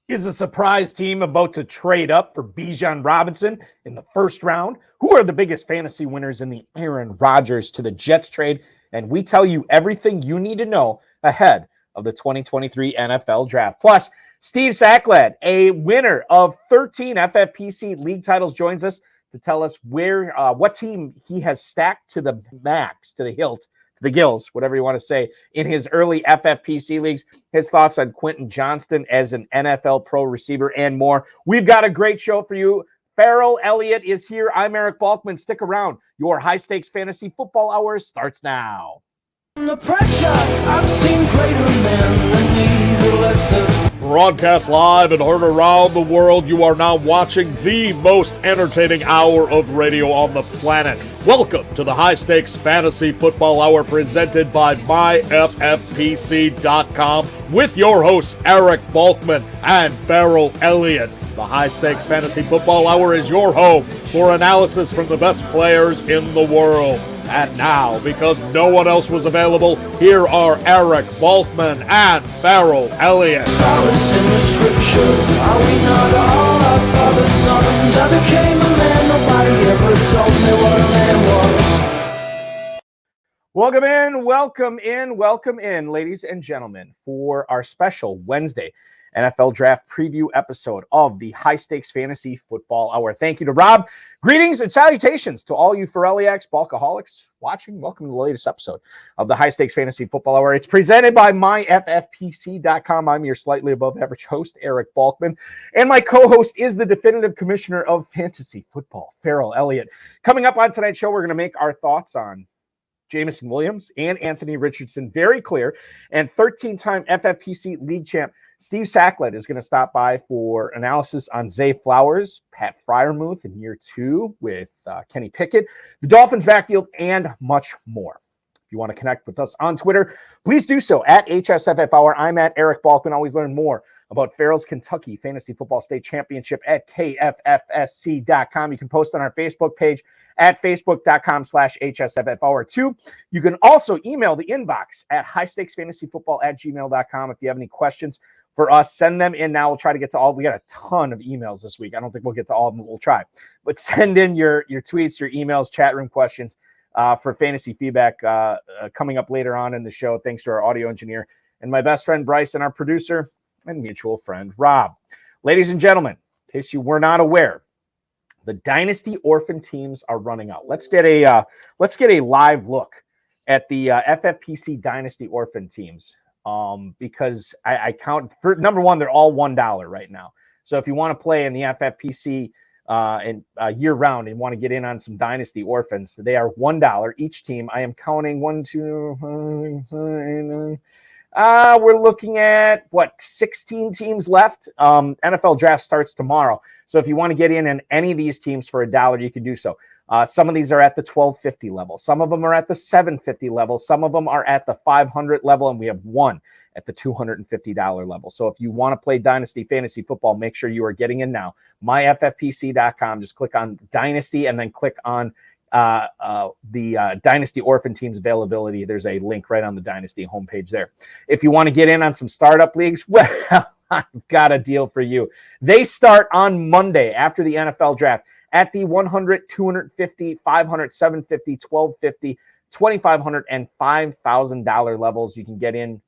Is a surprise team about to trade up for Bijan Robinson in the first round? Who are the biggest fantasy winners in the Aaron Rodgers to the Jets trade? And we tell you everything you need to know ahead of the 2023 NFL Draft. Plus, Steve Saklad, a winner of 13 FFPC league titles, joins us to tell us what team he has stacked to the max, to the hilt, to the gills, whatever you want to say, in his early FFPC leagues. His thoughts on Quentin Johnston as an NFL pro receiver and more. We've got a great show for you. Farrell Elliott is here. I'm Eric Balkman. Stick around. Your high-stakes fantasy football hour starts now. The pressure, I've seen greater men than me, the lesser. Broadcast live and heard around the world, you are now watching the most entertaining hour of radio on the planet. Welcome to the High Stakes Fantasy Football Hour presented by MyFFPC.com with your hosts Eric Balkman and Farrell Elliott. The High Stakes Fantasy Football Hour is your home for analysis from the best players in the world. And now, because no one else was available, here are Eric Balkman and Farrell Elliott. Solace in the scripture, are we not all our father's sons? I became a man, nobody ever told me what a man was. Welcome in, ladies and gentlemen, for our special Wednesday NFL Draft Preview episode of the High Stakes Fantasy Football Hour. Thank you to Rob. Greetings and salutations to all you Farrelliacs, Balkaholics watching. Welcome to the latest episode of the High Stakes Fantasy Football Hour. It's presented by MyFFPC.com. I'm your slightly above average host, Eric Balkman, and my co-host is the definitive commissioner of fantasy football, Farrell Elliott. Coming up on tonight's show, we're going to make our thoughts on Jameson Williams and Anthony Richardson very clear, and 13-time FFPC league champ Steve Saklad is going to stop by for analysis on Zay Flowers, Pat Freiermuth in year 2 with Kenny Pickett, the Dolphins backfield, and much more. If you want to connect with us on Twitter, please do so at HSFF Hour. I'm at Eric Balkman. Always learn more about Farrell's Kentucky Fantasy Football State Championship at KFFSC.com. You can post on our Facebook page at facebook.com/HSFF Hour 2. You can also email the inbox at highstakesfantasyfootball@gmail.com if you have any questions for us. Send them in now. We'll try to get to all. We got a ton of emails this week. I don't think we'll get to all of them, but we'll try. But send in your tweets, your emails, chat room questions for fantasy feedback coming up later on in the show. Thanks to our audio engineer and my best friend Bryce and our producer and mutual friend Rob. Ladies and gentlemen, in case you were not aware, the Dynasty Orphan teams are running out. Let's get a live look at the FFPC Dynasty Orphan teams. Because I count for number one, they're all $1 right now. So if you want to play in the FFPC and year round and want to get in on some Dynasty Orphans, they are $1 each team. I am counting 1, 2, 3, 9. We're looking at 16 teams left. NFL draft starts tomorrow. So if you want to get in any of these teams for $1, you can do so. Some of these are at the $12.50 level. Some of them are at the $7.50 level. Some of them are at the $500 level, and we have one at the $250 level. So if you want to play Dynasty Fantasy Football, make sure you are getting in now. MyFFPC.com. Just click on Dynasty and then click on the Dynasty Orphan Teams availability. There's a link right on the Dynasty homepage there. If you want to get in on some startup leagues, well, I've got a deal for you. They start on Monday after the NFL draft at the $100, $250, $500, $750, $1,250, $2,500, and $5,000 levels. You can get in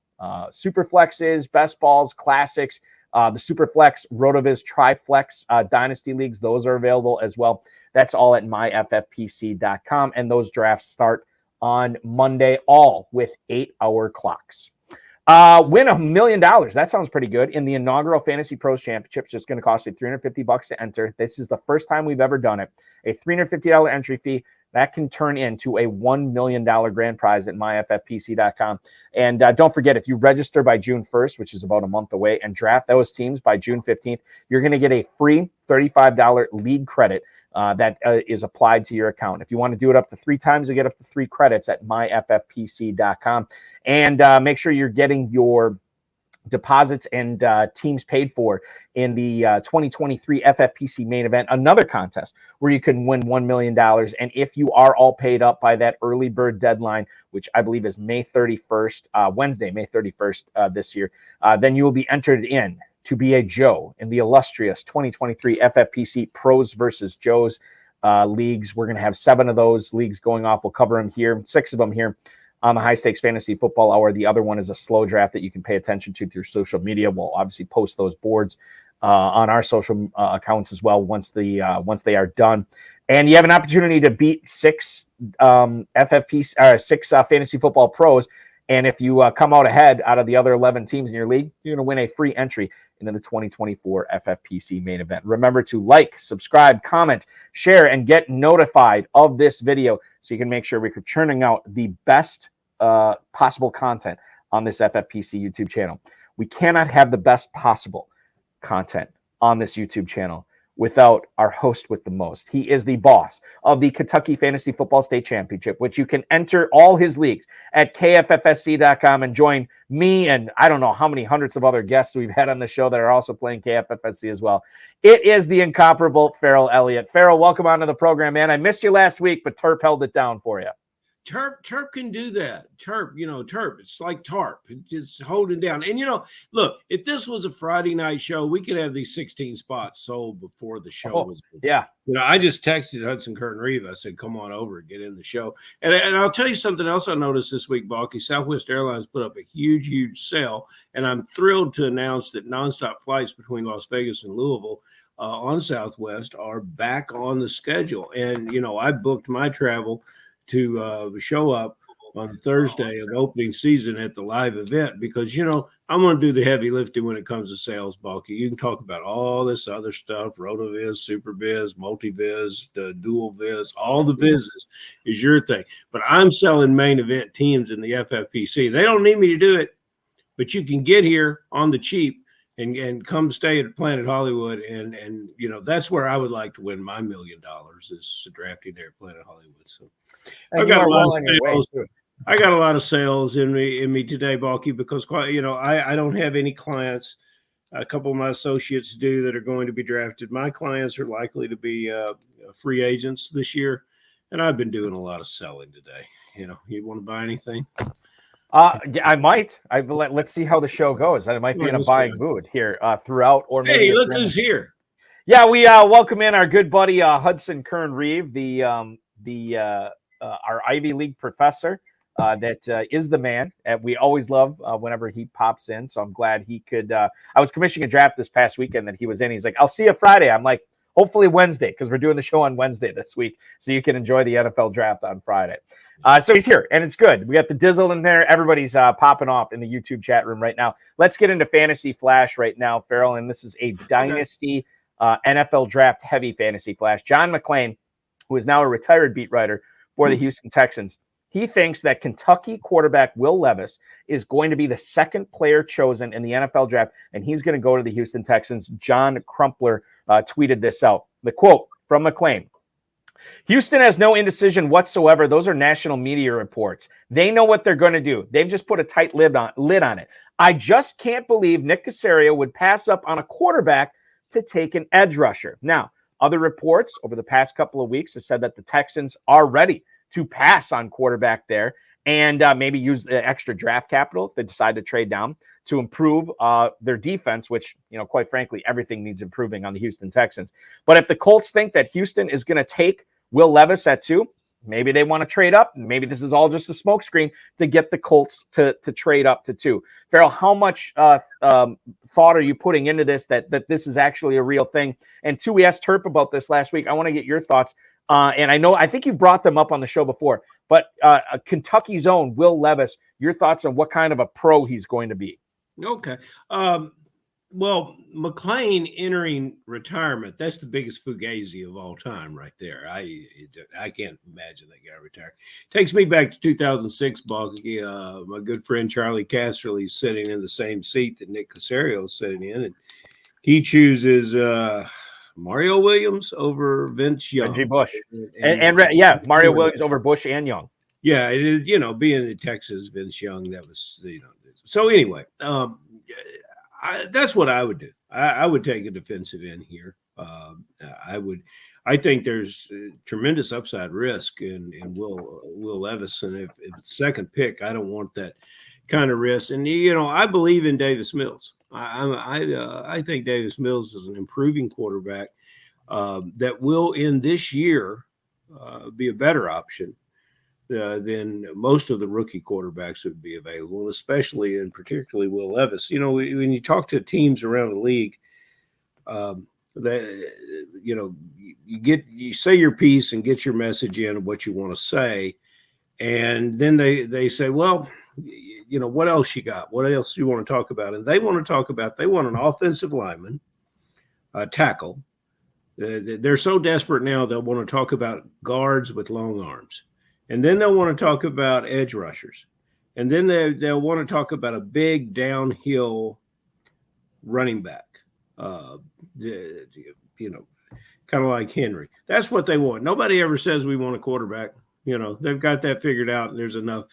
super flexes, best balls, classics, the Superflex, Rotoviz, Triflex Dynasty Leagues. Those are available as well. That's all at myffpc.com, and those drafts start on Monday, all with 8-hour clocks. Win $1 million. That sounds pretty good. In the inaugural Fantasy Pros Championship, it's going to cost you $350 to enter. This is the first time we've ever done it. A $350 entry fee that can turn into a $1 million grand prize at myffpc.com. And don't forget, if you register by June 1st, which is about a month away, and draft those teams by June 15th, you're going to get a free $35 league credit that is applied to your account. If you want to do it up to 3 times, you get up to 3 credits at myffpc.com. And make sure you're getting your deposits and teams paid for in the 2023 FFPC main event, another contest where you can win $1 million. And if you are all paid up by that early bird deadline, which I believe is May 31st, Wednesday, May 31st this year, then you will be entered in to be a Joe in the illustrious 2023 FFPC Pros versus Joes leagues. We're going to have 7 of those leagues going off. We'll cover them here, 6 of them here on the High Stakes Fantasy Football Hour. The other one is a slow draft that you can pay attention to through social media. We'll obviously post those boards on our social accounts as well once they are done. And you have an opportunity to beat 6 fantasy football pros. And if you come out ahead out of the other 11 teams in your league, you're going to win a free entry into the 2024 FFPC main event. Remember to like, subscribe, comment, share, and get notified of this video so you can make sure we're churning out the best possible content on this FFPC YouTube channel. We cannot have the best possible content on this YouTube channel without our host with the most. He is the boss of the Kentucky Fantasy Football State Championship, which you can enter all his leagues at kffsc.com and join me and I don't know how many hundreds of other guests we've had on the show that are also playing KFFSC as well. It is the incomparable Farrell Elliott. Farrell, welcome onto the program, man. I missed you last week, but Terp held it down for you. Terp can do that. Terp, it's like tarp. It's just holding down. And, look, if this was a Friday night show, we could have these 16 spots sold before the show was. Yeah. I just texted Hudson Curtin Reeve. I said, come on over and get in the show. And I'll tell you something else I noticed this week, Balky. Southwest Airlines put up a huge, huge sale. And I'm thrilled to announce that nonstop flights between Las Vegas and Louisville on Southwest are back on the schedule. And, I booked my travel to show up on Thursday of opening season at the live event because, I'm going to do the heavy lifting when it comes to sales, Balky. You can talk about all this other stuff, RotoViz, SuperViz, MultiViz, the Dual Viz, all the Vizes is your thing. But I'm selling main event teams in the FFPC. They don't need me to do it, but you can get here on the cheap and come stay at Planet Hollywood. And that's where I would like to win my $1 million is drafting there at Planet Hollywood. So I got a lot of sales. I got a lot of sales in me today, Balky, because I don't have any clients. A couple of my associates do that are going to be drafted. My clients are likely to be free agents this year, and I've been doing a lot of selling today. You want to buy anything? Yeah, I might. Let's see how the show goes. I might be in a buying mood here throughout, or maybe. Hey, look who's here! Yeah, we welcome in our good buddy Hudson Curtin Reeve, our Ivy League professor that is the man. And we always love whenever he pops in. So I'm glad he could. I was commissioning a draft this past weekend that he was in. He's like, I'll see you Friday. I'm like, hopefully Wednesday, because we're doing the show on Wednesday this week, so you can enjoy the NFL draft on Friday. So he's here, and it's good. We got the Dizzle in there. Everybody's popping off in the YouTube chat room right now. Let's get into Fantasy Flash right now, Farrell, and this is a dynasty NFL draft heavy Fantasy Flash. John McClain, who is now a retired beat writer for the Houston Texans, he thinks that Kentucky quarterback Will Levis is going to be the second player chosen in the NFL draft, and he's going to go to the Houston Texans. John Crumpler tweeted this out. The quote from McClain: Houston has no indecision whatsoever. Those are national media reports. They know what they're going to do. They've just put a tight lid on it. I just can't believe Nick Caserio would pass up on a quarterback to take an edge rusher. Now, other reports over the past couple of weeks have said that the Texans are ready to pass on quarterback there and maybe use the extra draft capital if they decide to trade down to improve their defense, which, quite frankly, everything needs improving on the Houston Texans. But if the Colts think that Houston is going to take Will Levis at 2, maybe they want to trade up. Maybe this is all just a smokescreen to get the Colts to trade up to 2. Farrell, how much thought are you putting into this, that this is actually a real thing? And 2, we asked Terp about this last week. I want to get your thoughts. And I think you brought them up on the show before, but Kentucky's own Will Levis, your thoughts on what kind of a pro he's going to be? Okay. Well, McClain entering retirement, that's the biggest fugazi of all time right there. I can't imagine that guy retired. Takes me back to 2006, Balky. My good friend Charlie Casserly is sitting in the same seat that Nick Caserio is sitting in, and he chooses Mario Williams over Vince Young. Reggie Bush. And Mario Williams over Bush and Young. Yeah, being in Texas, Vince Young, that was, So anyway, that's what I would do. I would take a defensive end here. I think there's tremendous upside risk in Will Levis, and if it's second pick, I don't want that kind of risk. And I believe in Davis Mills. I think Davis Mills is an improving quarterback that will in this year be a better option than most of the rookie quarterbacks would be available, especially and particularly Will Levis. You know, when you talk to teams around the league, that you say your piece and get your message in of what you want to say, and then they say, well, what else you got? What else do you want to talk about? And they want an offensive lineman, tackle. They're so desperate now they'll want to talk about guards with long arms, and then they'll want to talk about edge rushers, and then they'll want to talk about a big downhill running back. Kind of like Henry. That's what they want. Nobody ever says we want a quarterback. They've got that figured out. And there's enough.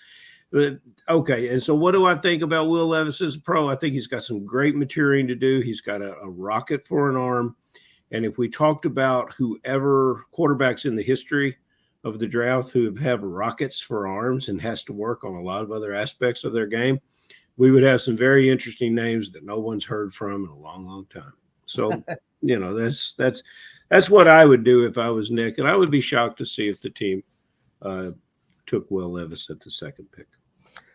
Okay, and so what do I think about Will Levis as a pro? I think he's got some great maturing to do. He's got a rocket for an arm. And if we talked about whoever quarterbacks in the history of the draft who have rockets for arms and has to work on a lot of other aspects of their game, we would have some very interesting names that no one's heard from in a long, long time. So, that's what I would do if I was Nick. And I would be shocked to see if the team took Will Levis at the second pick.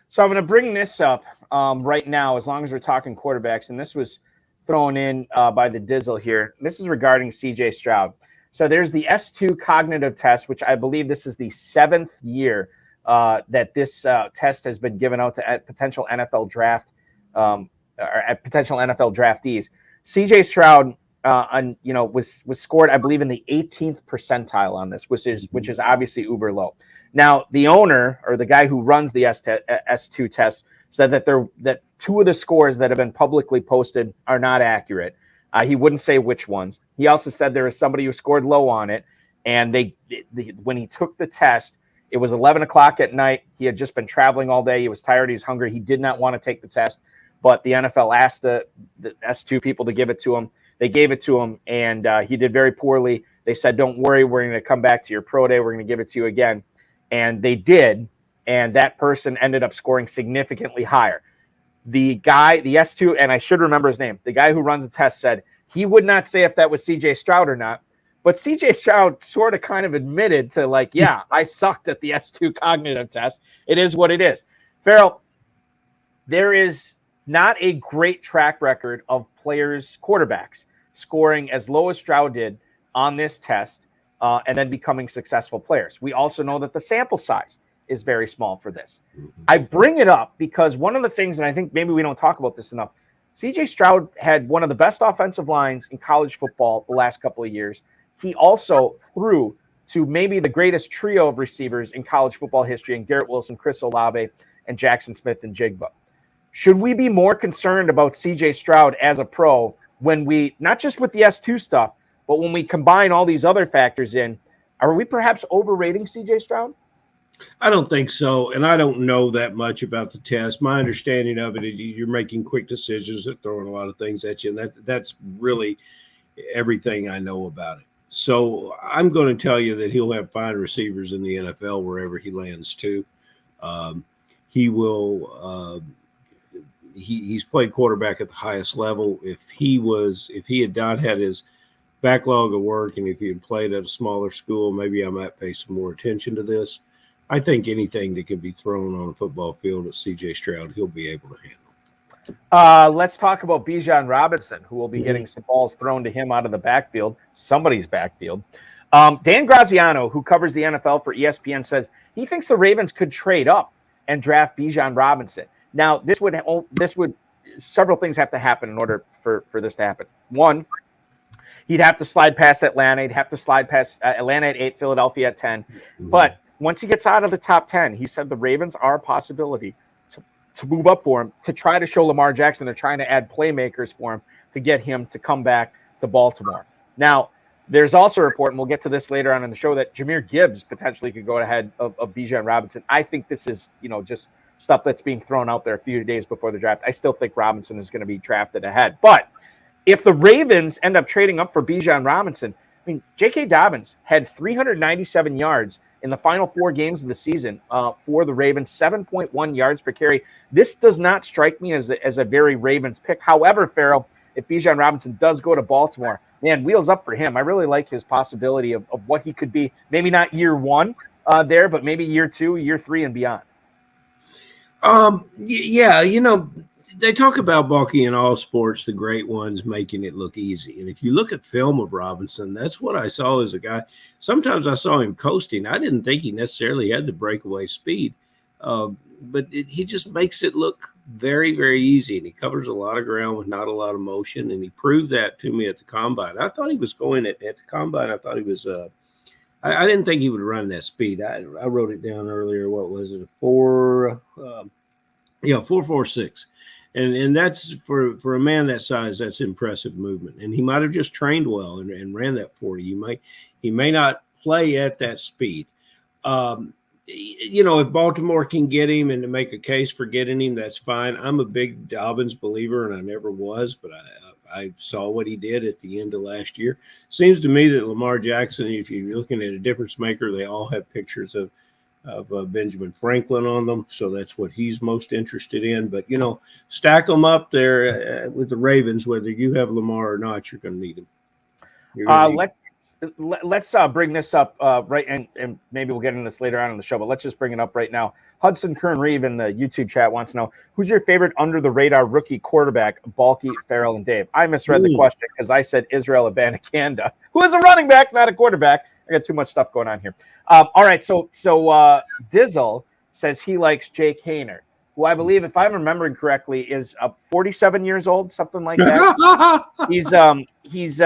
So I'm going to bring this up right now, as long as we're talking quarterbacks. And this was thrown in by the Dizzle here. This is regarding C.J. Stroud. So there's the S2 cognitive test, which I believe this is the 7th year that this test has been given out to potential NFL draft or at potential NFL draftees. C.J. Stroud, was scored, I believe, in the 18th percentile on this, which is obviously uber low. Now, the owner or the guy who runs the S2 test said that 2 of the scores that have been publicly posted are not accurate. He wouldn't say which ones. He also said there was somebody who scored low on it, and when he took the test, it was 11 o'clock at night. He had just been traveling all day. He was tired. He's hungry. He did not want to take the test, but the NFL asked the S2 people to give it to him. They gave it to him, and he did very poorly. They said, don't worry, we're going to come back to your pro day. We're going to give it to you again. And they did, and that person ended up scoring significantly higher. The S2, and I should remember his name, the guy who runs the test said he would not say if that was C.J. Stroud or not, but C.J. Stroud sort of kind of admitted to yeah, I sucked at the S2 cognitive test. It is what it is. Farrell, there is not a great track record of players, quarterbacks, scoring as low as Stroud did on this test and then becoming successful players. We also know that the sample size is very small for this. I bring it up because one of the things, and I think maybe we don't talk about this enough, C.J. Stroud had one of the best offensive lines in college football the last couple of years. He also threw to maybe the greatest trio of receivers in college football history in Garrett Wilson, Chris Olave, and Jackson Smith and Jigba. Should we be more concerned about C.J. Stroud as a pro when we, not just with the S2 stuff, but when we combine all these other factors in, are we perhaps overrating C.J. Stroud? I don't think so, and I don't know that much about the test. My understanding of it is you're making quick decisions and throwing a lot of things at you, and that's really everything I know about it. So I'm going to tell you that he'll have fine receivers in the NFL wherever he lands too. He will. He's played quarterback at the highest level. If he had not had his backlog of work, and if he had played at a smaller school, maybe I might pay some more attention to this. I think anything that can be thrown on a football field at C.J. Stroud, he'll be able to handle. Let's talk about Bijan Robinson, who will be getting some balls thrown to him out of the backfield, somebody's backfield. Dan Graziano, who covers the NFL for ESPN, says he thinks the Ravens could trade up and draft Bijan Robinson. Now, this would several things have to happen in order for this to happen. One, he'd have to slide past Atlanta. He'd have to slide past Atlanta at 8, Philadelphia at 10. But once he gets out of the top 10, he said the Ravens are a possibility to move up for him, to try to show Lamar Jackson they're trying to add playmakers for him to get him to come back to Baltimore. Now, there's also a report, and we'll get to this later on in the show, that Jahmyr Gibbs potentially could go ahead of Bijan Robinson. I think this is, just stuff that's being thrown out there a few days before the draft. I still think Robinson is going to be drafted ahead. But if the Ravens end up trading up for Bijan Robinson, I mean, J.K. Dobbins had 397 yards in the final 4 games of the season for the Ravens, 7.1 yards per carry. This does not strike me as a very Ravens pick. However, Farrell, if Bijan Robinson does go to Baltimore, man, wheels up for him. I really like his possibility of what he could be. Maybe not year 1 there, but maybe year 2, year 3, and beyond. Yeah, they talk about Balky in all sports, the great ones making it look easy. And if you look at film of Robinson, that's what I saw as a guy. Sometimes I saw him coasting. I didn't think he necessarily had the breakaway speed, but he just makes it look very, very easy. And he covers a lot of ground with not a lot of motion. And he proved that to me at the combine. I thought he was going at the combine. I thought he was I didn't think he would run that speed. I wrote it down earlier. What was it? 4.46. And that's for a man that size, that's impressive movement. And he might have just trained well and ran that 40. He may not play at that speed. If Baltimore can get him and to make a case for getting him, that's fine. I'm a big Dobbins believer, and I never was, but I saw what he did at the end of last year. Seems to me that Lamar Jackson, if you're looking at a difference maker, they all have pictures of Benjamin Franklin on them, so that's what he's most interested in. But stack them up there with the Ravens, whether you have Lamar or not, you're going to need him. Let's bring this up right, and maybe we'll get into this later on in the show, but let's just bring it up right now. Hudson Kern-Reeve in the YouTube chat wants to know, who's your favorite under-the-radar rookie quarterback, Balky, Farrell, and Dave? I misread the question because I said Israel Abanikanda, who is a running back, not a quarterback. I got too much stuff going on here. All right, so Dizzle says he likes Jake Haener, who I believe, if I'm remembering correctly, is 47 years old, something like that. He's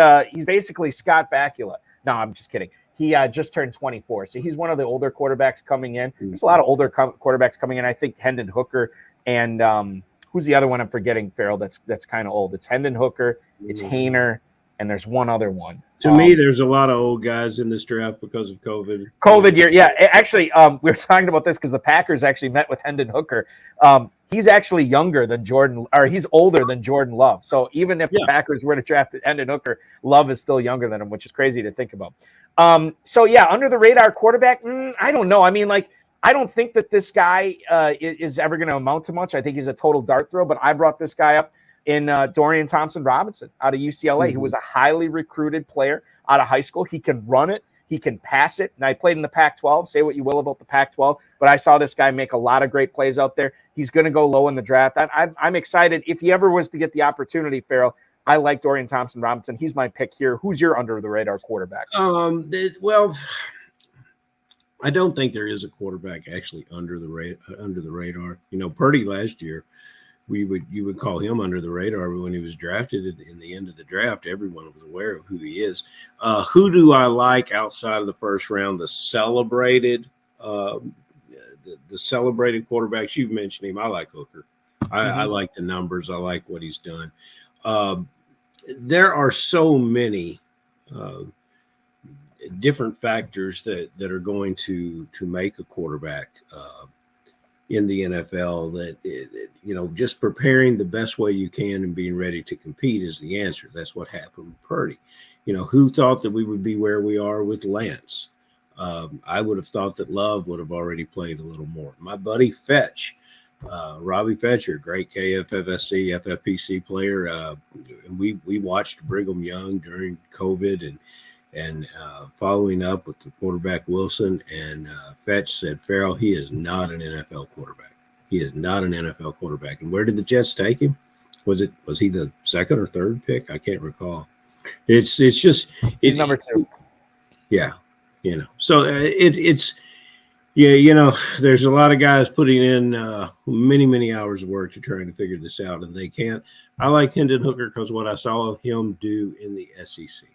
basically Scott Bakula. No, I'm just kidding. He just turned 24, so he's one of the older quarterbacks coming in. There's a lot of older quarterbacks coming in. I think Hendon Hooker and who's the other one I'm forgetting, Farrell, that's kind of old. It's Hendon Hooker, it's Haener, and there's one other one. To me, there's a lot of old guys in this draft because of COVID. COVID year, yeah. Actually, we were talking about this because the Packers actually met with Hendon Hooker. He's actually younger than Jordan, or he's older than Jordan Love. So even if the Packers were to draft Hendon Hooker, Love is still younger than him, which is crazy to think about. Under the radar quarterback, I don't know. I mean, I don't think that this guy is ever going to amount to much. I think he's a total dart throw, but I brought this guy up in Dorian Thompson-Robinson out of UCLA, who was a highly recruited player out of high school. He can run it. He can pass it. And I played in the Pac-12. Say what you will about the Pac-12, but I saw this guy make a lot of great plays out there. He's going to go low in the draft. I'm excited. If he ever was to get the opportunity, Farrell, I like Dorian Thompson-Robinson. He's my pick here. Who's your under-the-radar quarterback? Well, I don't think there is a quarterback actually under the radar. Purdy last year, you would call him under the radar when he was drafted in the end of the draft. Everyone was aware of who he is. Who do I like outside of the first round? The celebrated quarterbacks. You've mentioned him. I like Hooker. I like the numbers. I like what he's done. There are so many different factors that are going to make a quarterback in the NFL that, just preparing the best way you can and being ready to compete is the answer. That's what happened with Purdy. Who thought that we would be where we are with Lance? I would have thought that Love would have already played a little more. My buddy Fetch, Robbie Fetcher, great KFFSC, FFPC player. We watched Brigham Young during COVID and following up with the quarterback Wilson, and Fetch said, Farrell, he is not an NFL quarterback. He is not an NFL quarterback. And where did the Jets take him? Was he the second or third pick? I can't recall. It's just number 2. Yeah, So there's a lot of guys putting in many hours of work to trying to figure this out, and they can't. I like Hendon Hooker because what I saw of him do in the SEC.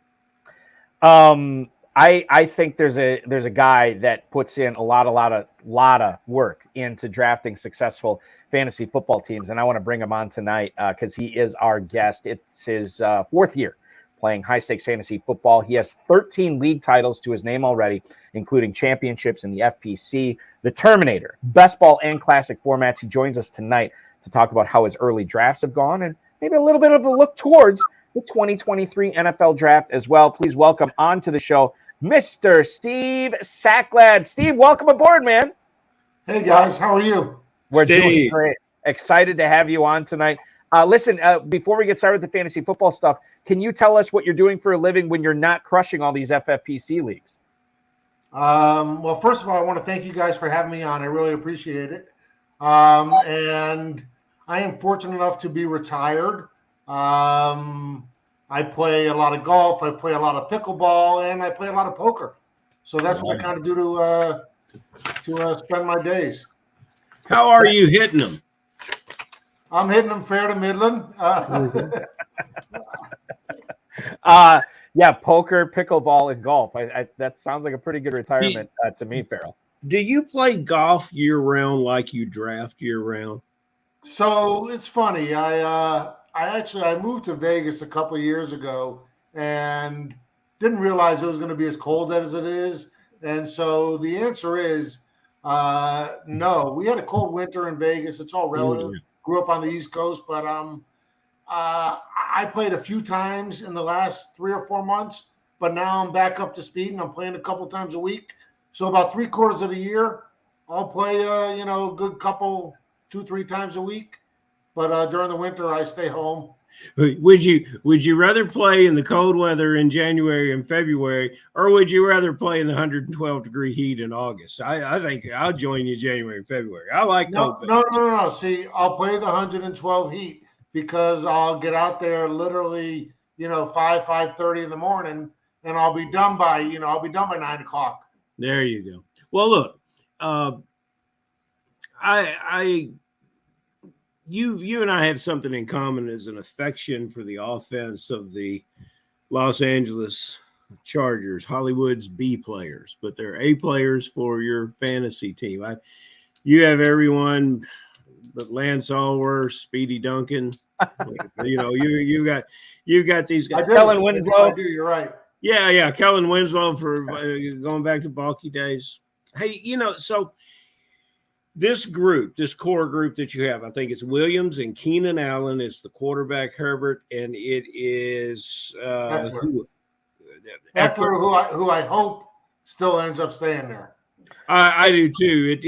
I think there's a guy that puts in a lot of work into drafting successful fantasy football teams, and I want to bring him on tonight because he is our guest. It's his 4th year playing high-stakes fantasy football. He has 13 league titles to his name already, including championships in the FPC, the Terminator, best ball and classic formats. He joins us tonight to talk about how his early drafts have gone and maybe a little bit of a look towards the 2023 NFL draft as well. Please welcome onto the show Mr. Steve Saklad. Steve, welcome aboard, man. Hey guys, how are you? We're doing Steve. great. Excited to have you on tonight. Listen, before we get started with the fantasy football stuff, can you tell us what you're doing for a living when you're not crushing all these FFPC leagues? Well, first of all, I want to thank you guys for having me on. I really appreciate it. And I am fortunate enough to be retired. I play a lot of golf, I play a lot of pickleball, and I play a lot of poker. So that's what I kind of do to spend my days. How are you hitting them? I'm hitting them fair to Midland. Yeah, poker, pickleball, and golf. That sounds like a pretty good retirement to me, Farrell. Do you play golf year round like you draft year round? So it's funny. I moved to Vegas a couple of years ago and didn't realize it was going to be as cold as it is. And so the answer is no. We had a cold winter in Vegas. It's all relative. Grew up on the East Coast, but I played a few times in the last 3 or 4 months, but now I'm back up to speed and I'm playing a couple times a week. So about 3/4 of the year, I'll play a good couple, 2-3 times a week. But during the winter, I stay home. Would you rather play in the cold weather in January and February, or would you rather play in the 112-degree heat in August? I think I'll join you January and February. I like cold. No. See, I'll play the 112 heat because I'll get out there literally, 5:30 in the morning, and I'll be done by 9 o'clock. There you go. Well, look, you and I have something in common as an affection for the offense of the Los Angeles Chargers, Hollywood's B players, but they're A players for your fantasy team. You have everyone but Lance Allworth, Speedy Duncan. You got these guys. Kellen Winslow. I do. You're right. Yeah. Kellen Winslow for going back to Balky days. Hey, so this core group that you have, I think it's Williams and Keenan Allen. It's the quarterback Herbert, and it is Eckler, who I hope still ends up staying there. I do too.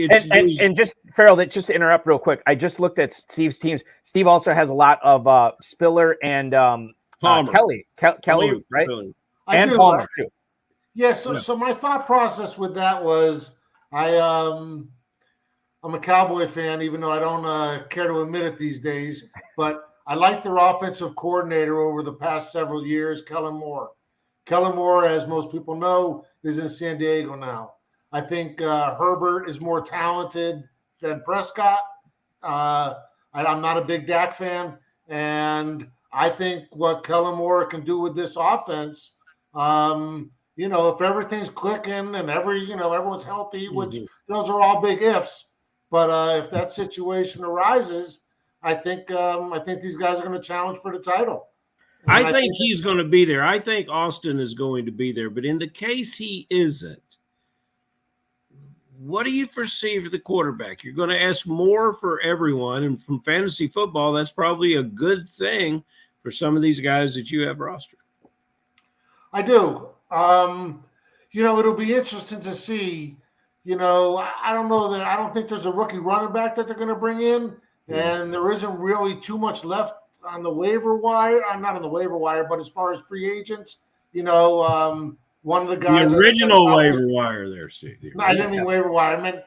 And just Farrell, just to interrupt real quick, I just looked at Steve's teams. Steve also has a lot of Spiller and Kelly, right? And Palmer too. Yeah. So my thought process with that was I'm a Cowboy fan, even though I don't care to admit it these days. But I like their offensive coordinator over the past several years, Kellen Moore. Kellen Moore, as most people know, is in San Diego now. I think Herbert is more talented than Prescott. I'm not a big Dak fan, and I think what Kellen Moore can do with this offense, if everything's clicking and everyone's healthy, which those are all big ifs. But if that situation arises, I think these guys are going to challenge for the title. And I think he's going to be there. I think Austin is going to be there. But in the case he isn't, what do you foresee for the quarterback? You're going to ask more for everyone. And from fantasy football, that's probably a good thing for some of these guys that you have rostered. I do. It'll be interesting to see. I don't think there's a rookie running back that they're going to bring in, and there isn't really too much left on the waiver wire. I'm not on the waiver wire, but as far as free agents, one of the guys, the original waiver wire there, Steve. I didn't mean waiver wire. I meant,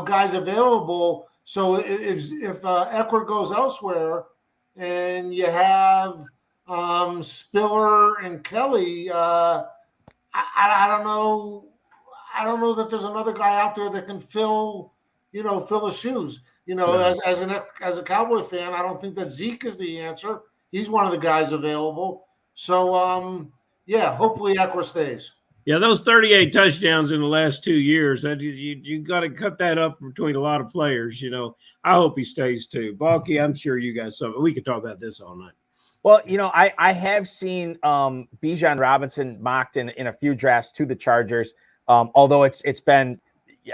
guys available. So if Eckler goes elsewhere, and you have Spiller and Kelly, I don't know. I don't know that there's another guy out there that can fill the shoes. As a Cowboy fan, I don't think that Zeke is the answer. He's one of the guys available. So, hopefully Eckler stays. Yeah, those 38 touchdowns in the last 2 years, you got to cut that up between a lot of players. I hope he stays too. Balky, I'm sure you got something. We could talk about this all night. Well, I have seen Bijan Robinson mocked in a few drafts to the Chargers. Although it's been,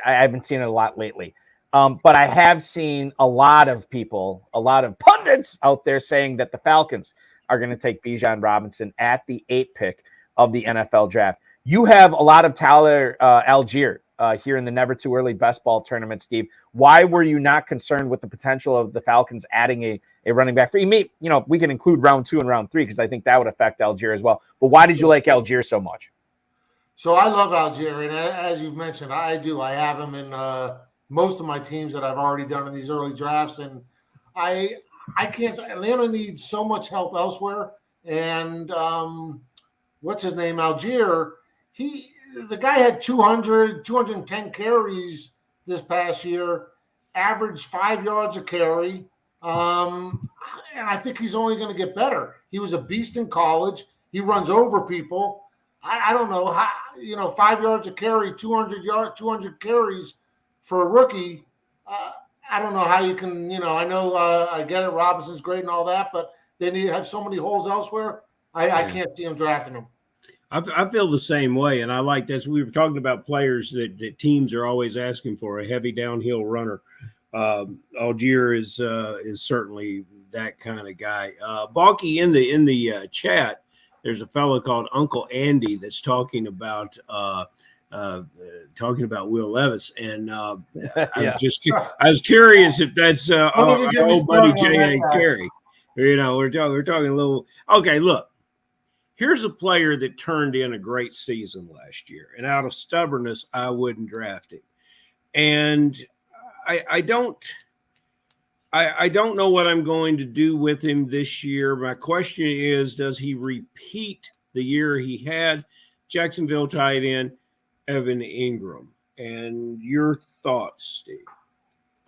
I haven't seen it a lot lately. But I have seen a lot of people, a lot of pundits out there saying that the Falcons are going to take Bijan Robinson at the 8th pick of the NFL draft. You have a lot of Tyler Algier here in the Never Too Early Best Ball tournament, Steve. Why were you not concerned with the potential of the Falcons adding a running back? We can include round 2 and round 3 because I think that would affect Algier as well. But why did you like Algier so much? So I love Algier, and as you've mentioned, I do. I have him in most of my teams that I've already done in these early drafts, and I can't. Atlanta needs so much help elsewhere, and what's his name, Algier? The guy had 210 carries this past year, averaged 5 yards a carry. And I think he's only going to get better. He was a beast in college. He runs over people. I don't know how, 5 yards a carry, 200 carries for a rookie. I don't know how you can, I know I get it. Robinson's great and all that, but they need to have so many holes elsewhere. I can't see him drafting him. I feel the same way, and I like this. We were talking about players that teams are always asking for, a heavy downhill runner. Algier is certainly that kind of guy. Balky, in the chat, there's a fellow called Uncle Andy that's talking about Will Levis, and I was curious if that's our old buddy J.A. Carey. We're talking a little. Okay, look. Here's a player that turned in a great season last year, and out of stubbornness, I wouldn't draft him. And I don't know what I'm going to do with him this year. My question is, does he repeat the year he had? Jacksonville tight end Evan Ingram. And your thoughts, Steve?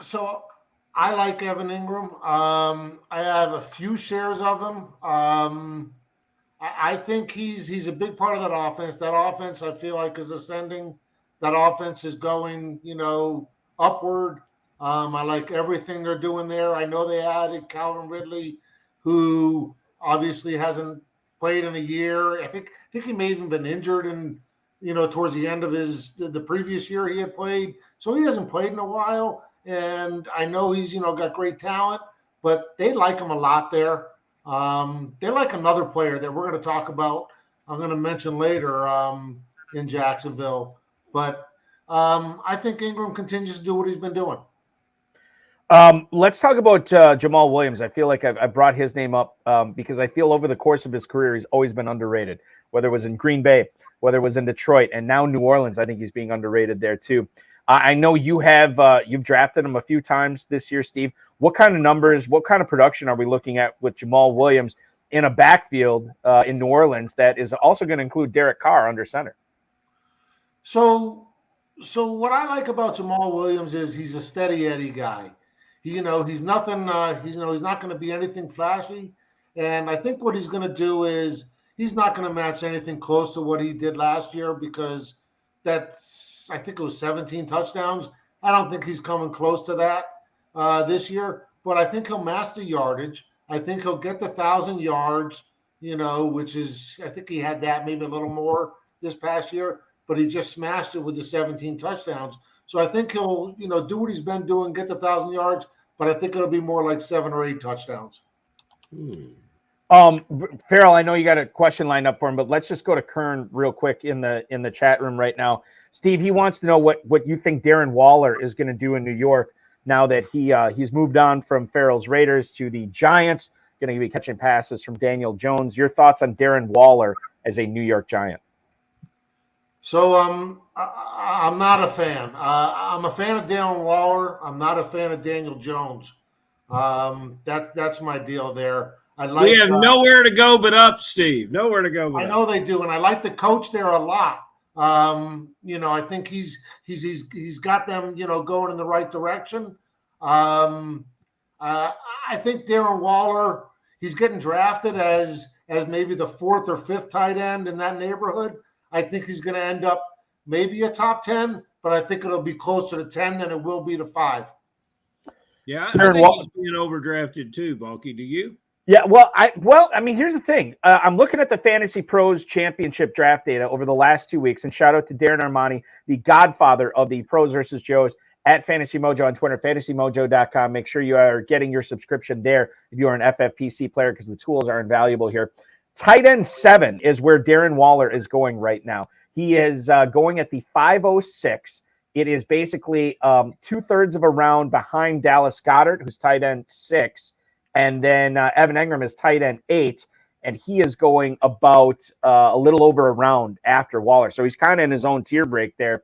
So I like Evan Ingram. I have a few shares of him. I think he's a big part of that offense. That offense, I feel like, is ascending. That offense is going, upward. I like everything they're doing there. I know they added Calvin Ridley, who obviously hasn't played in a year. I think he may have even been injured towards the end of the previous year he had played. So he hasn't played in a while. And I know he's, got great talent, but they like him a lot there. They like another player that we're going to talk about. I'm going to mention later in Jacksonville, but I think Ingram continues to do what he's been doing. Let's talk about Jamal Williams. I feel like I brought his name up because I feel over the course of his career, he's always been underrated, whether it was in Green Bay, whether it was in Detroit, and now New Orleans. I think he's being underrated there too. I know you've drafted him a few times this year, Steve. What kind of numbers, what kind of production are we looking at with Jamal Williams in a backfield in New Orleans that is also going to include Derek Carr under center? So what I like about Jamal Williams is he's a steady Eddie guy. He's nothing. He's not going to be anything flashy, and I think what he's going to do is he's not going to match anything close to what he did last year because I think it was 17 touchdowns. I don't think he's coming close to that this year, but I think he'll match the yardage. I think he'll get the 1,000 yards, which is, I think he had that maybe a little more this past year, but he just smashed it with the 17 touchdowns. So I think he'll, do what he's been doing, get the 1,000 yards, but I think it'll be more like 7 or 8 touchdowns. Farrell, I know you got a question lined up for him, but let's just go to Kern real quick in the chat room right now. Steve, he wants to know what you think Darren Waller is going to do in New York now that he's moved on from Farrell's Raiders to the Giants, going to be catching passes from Daniel Jones. Your thoughts on Darren Waller as a New York Giant? So I'm not a fan. I'm a fan of Darren Waller. I'm not a fan of Daniel Jones. That's my deal there. We have nowhere to go but up, Steve. Nowhere to go but up. I know they do, and I like the coach there a lot. I think he's got them, going in the right direction. I think Darren Waller, he's getting drafted as maybe the 4th or 5th tight end in that neighborhood. I think he's going to end up maybe a top 10, but I think it'll be closer to 10 than it will be to 5. Yeah, I think he's being overdrafted too, Balky. Do you? Yeah, I mean, here's the thing. I'm looking at the Fantasy Pros Championship draft data over the last 2 weeks, and shout out to Darren Armani, the godfather of the Pros versus Joes at Fantasy Mojo on Twitter, fantasymojo.com. Make sure you are getting your subscription there if you are an FFPC player because the tools are invaluable here. Tight end 7 is where Darren Waller is going right now. He is going at the 506. It is basically 2/3 of a round behind Dallas Goedert, who's tight end 6. And then Evan Engram is tight end 8. And he is going about a little over a round after Waller. So he's kind of in his own tier break there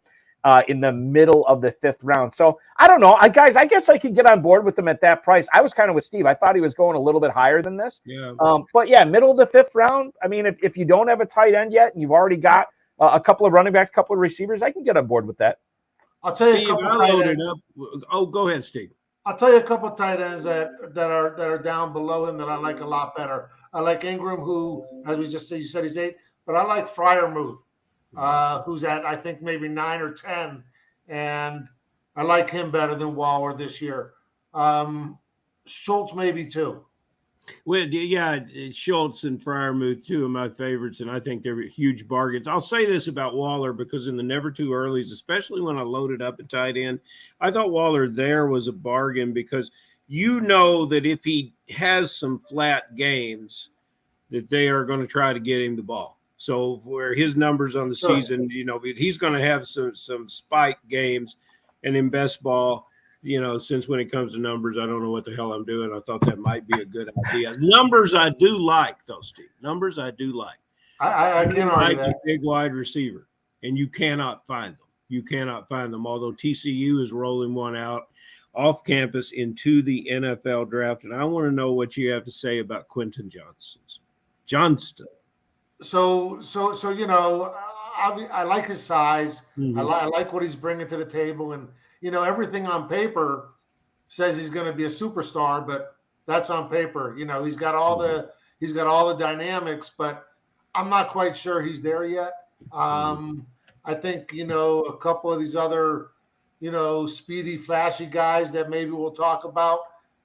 in the middle of the 5th round. So I don't know. Guys, I guess I could get on board with him at that price. I was kind of with Steve. I thought he was going a little bit higher than this. Yeah. But yeah, middle of the 5th round. I mean, if you don't have a tight end yet and you've already got a couple of running backs, a couple of receivers, I can get on board with that. I'll tell you Steve, a couple I tight loaded ends. up. Oh, go ahead, Steve. I'll tell you a couple tight ends that are down below him that I like a lot better. I like Ingram, who, as we just said, you said he's 8, but I like Freiermuth, who's at, I think, maybe 9 or 10, and I like him better than Waller this year. Schultz maybe too. Well, yeah, Schultz and Freiermuth, 2 of my favorites, and I think they're huge bargains. I'll say this about Waller, because in the never too earlies, especially when I loaded up at tight end, I thought Waller there was a bargain, because you know that if he has some flat games, that they are going to try to get him the ball. So where his numbers on the season, he's going to have some spike games, and in best ball, since when it comes to numbers, I don't know what the hell I'm doing. I thought that might be a good idea. Numbers I do like, though, Steve. Numbers I do like. I can't argue that. A big wide receiver, and you cannot find them. You cannot find them, although TCU is rolling one out off campus into the NFL draft. And I want to know what you have to say about Quentin Johnston. So I like his size. Mm-hmm. I like what he's bringing to the table, and everything on paper says he's going to be a superstar, but that's on paper. He's got all the dynamics, but I'm not quite sure he's there yet. I think a couple of these other speedy, flashy guys that maybe we'll talk about,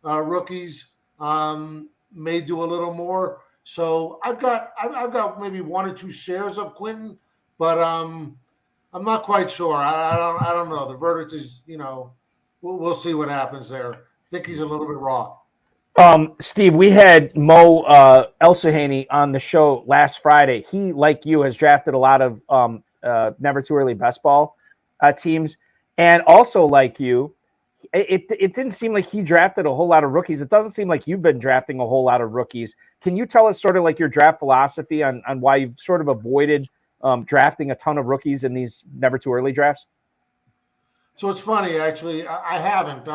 rookies, may do a little more. So I've got maybe 1 or 2 shares of Quentin, but I'm not quite sure. I don't know. The verdict is, we'll see what happens there. I think he's a little bit raw. Steve, we had Mo El-Suhaini on the show last Friday. He, like you, has drafted a lot of never too early best ball teams, and also like you, it didn't seem like he drafted a whole lot of rookies. It doesn't seem like you've been drafting a whole lot of rookies. Can you tell us sort of like your draft philosophy on why you've sort of avoided drafting a ton of rookies in these never too early drafts? So it's funny, actually. I haven't.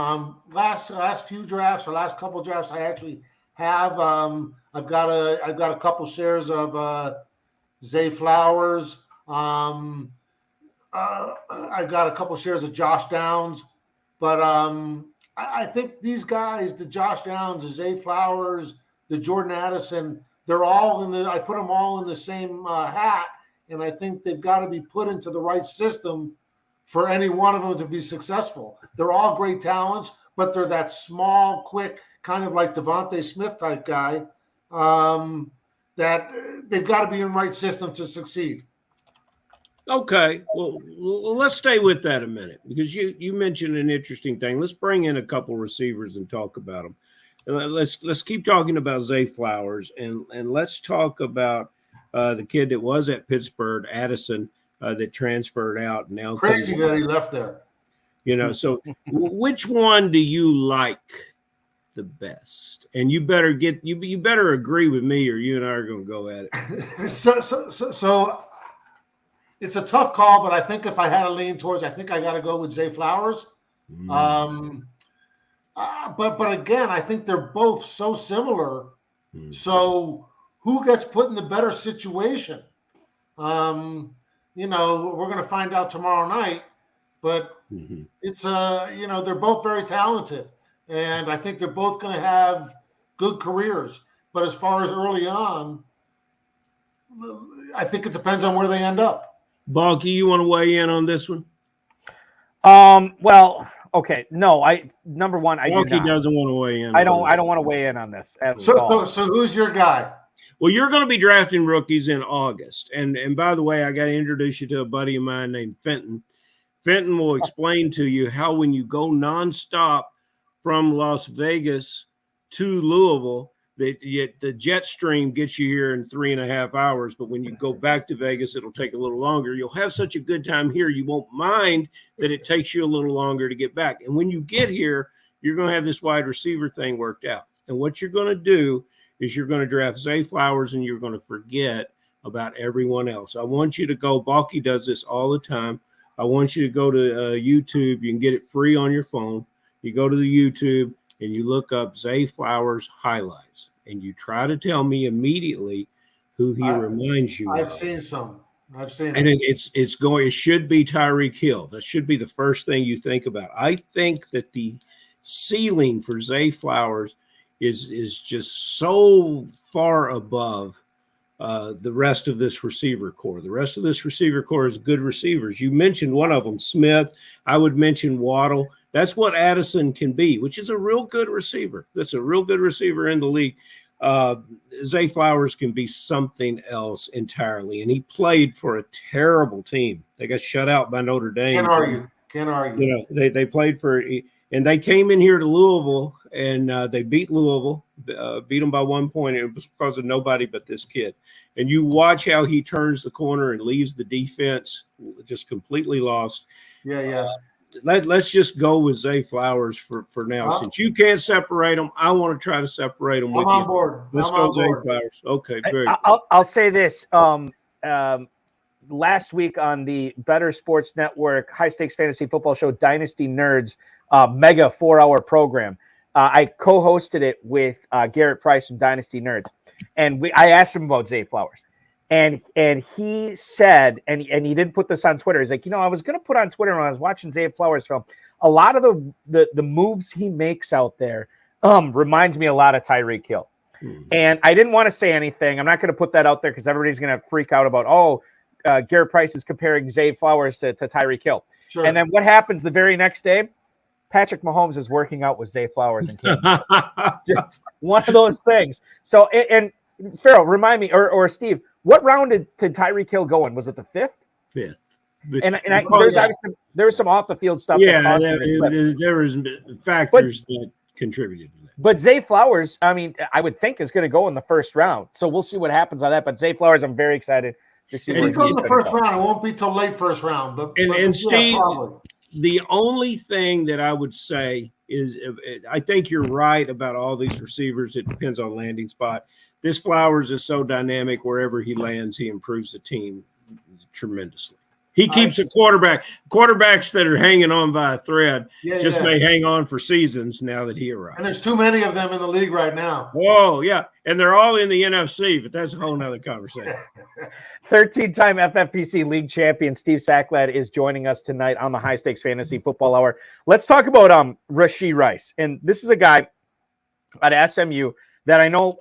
Last few drafts or last couple drafts, I actually have. I've got a couple shares of Zay Flowers. I've got a couple shares of Josh Downs, but I think these guys, the Josh Downs, the Zay Flowers, the Jordan Addison, they're all I put them all in the same hat, and I think they've got to be put into the right system for any one of them to be successful. They're all great talents, but they're that small, quick, kind of like Devontae Smith type guy, that they've got to be in the right system to succeed. Okay, well, let's stay with that a minute, because you mentioned an interesting thing. Let's bring in a couple receivers and talk about them. Let's keep talking about Zay Flowers, and let's talk about the kid that was at Pittsburgh, Addison, that transferred out. Now crazy that he left there. So which one do you like the best? And you better you better agree with me, or you and I are going to go at it. So it's a tough call, but I think if I had to lean towards, I think I got to go with Zay Flowers. But again, I think they're both so similar. So who gets put in the better situation? We're going to find out tomorrow night, but it's they're both very talented, and I think they're both going to have good careers. But as far as early on, I think it depends on where they end up. Balky, you want to weigh in on this one? Well, okay. No, number one, I Balky doesn't want to weigh in. I don't want to weigh in on this. So who's your guy? Well, you're going to be drafting rookies in August. And by the way, I got to introduce you to a buddy of mine named Fenton. Fenton will explain to you how when you go nonstop from Las Vegas to Louisville, the jet stream gets you here in 3.5 hours, but when you go back to Vegas, it'll take a little longer. You'll have such a good time here, you won't mind that it takes you a little longer to get back. And when you get here, you're going to have this wide receiver thing worked out. And what you're going to do is you're going to draft Zay Flowers, and you're going to forget about everyone else. I want you to go. Balky does this all the time. I want you to go to YouTube. You can get it free on your phone. You go to the YouTube and you look up Zay Flowers highlights, and you try to tell me immediately who he reminds you of. I've seen some. And it should be Tyreek Hill. That should be the first thing you think about. I think that the ceiling for Zay Flowers is just so far above the rest of this receiver core. The rest of this receiver core is good receivers. You mentioned one of them, Smith. I would mention Waddle. That's what Addison can be, which is a real good receiver. That's a real good receiver in the league. Zay Flowers can be something else entirely, and he played for a terrible team. They got shut out by Notre Dame. Can't argue. You know, they played for, and they came in here to Louisville, and they beat Louisville, beat them by 1 point. It was because of nobody but this kid. And you watch how he turns the corner and leaves the defense just completely lost. Yeah. Let's just go with Zay Flowers for now. Since you can't separate them, I want to try to separate them with you. I'm on board. Let's go Zay Flowers. Okay, great. I'll say this. Last week on the Better Sports Network High Stakes Fantasy Football Show Dynasty Nerds mega 4-hour program, I co-hosted it with Garrett Price from Dynasty Nerds, and I asked him about Zay Flowers. And he said, and he didn't put this on Twitter. He's like, I was going to put on Twitter when I was watching Zay Flowers film. A lot of the moves he makes out there reminds me a lot of Tyreek Hill. And I didn't want to say anything. I'm not going to put that out there because everybody's going to freak out about, Garrett Price is comparing Zay Flowers to Tyreek Hill. Sure. And then what happens the very next day? Patrick Mahomes is working out with Zay Flowers in Kansas. Just one of those things. So, and Farrell, remind me, or Steve, what round did Tyreek Hill go in? Was it the fifth? Fifth. And there was some off the field stuff. Yeah, there was factors that contributed to that. But Zay Flowers, I would think is going to go in the first round. So we'll see what happens on that. But Zay Flowers, I'm very excited to see. If he goes in the first round, it won't be till late first round. But Steve, probably. The only thing that I would say is I think you're right about all these receivers. It depends on landing spot. This Flowers is so dynamic. Wherever he lands, he improves the team tremendously. He keeps a quarterbacks that are hanging on by a thread may hang on for seasons now that he arrived. And there's too many of them in the league right now. Whoa, yeah. And they're all in the NFC, but that's a whole nother conversation. 13-time FFPC league champion Steve Saklad is joining us tonight on the High Stakes Fantasy Football Hour. Let's talk about Rashee Rice. And this is a guy at SMU that I know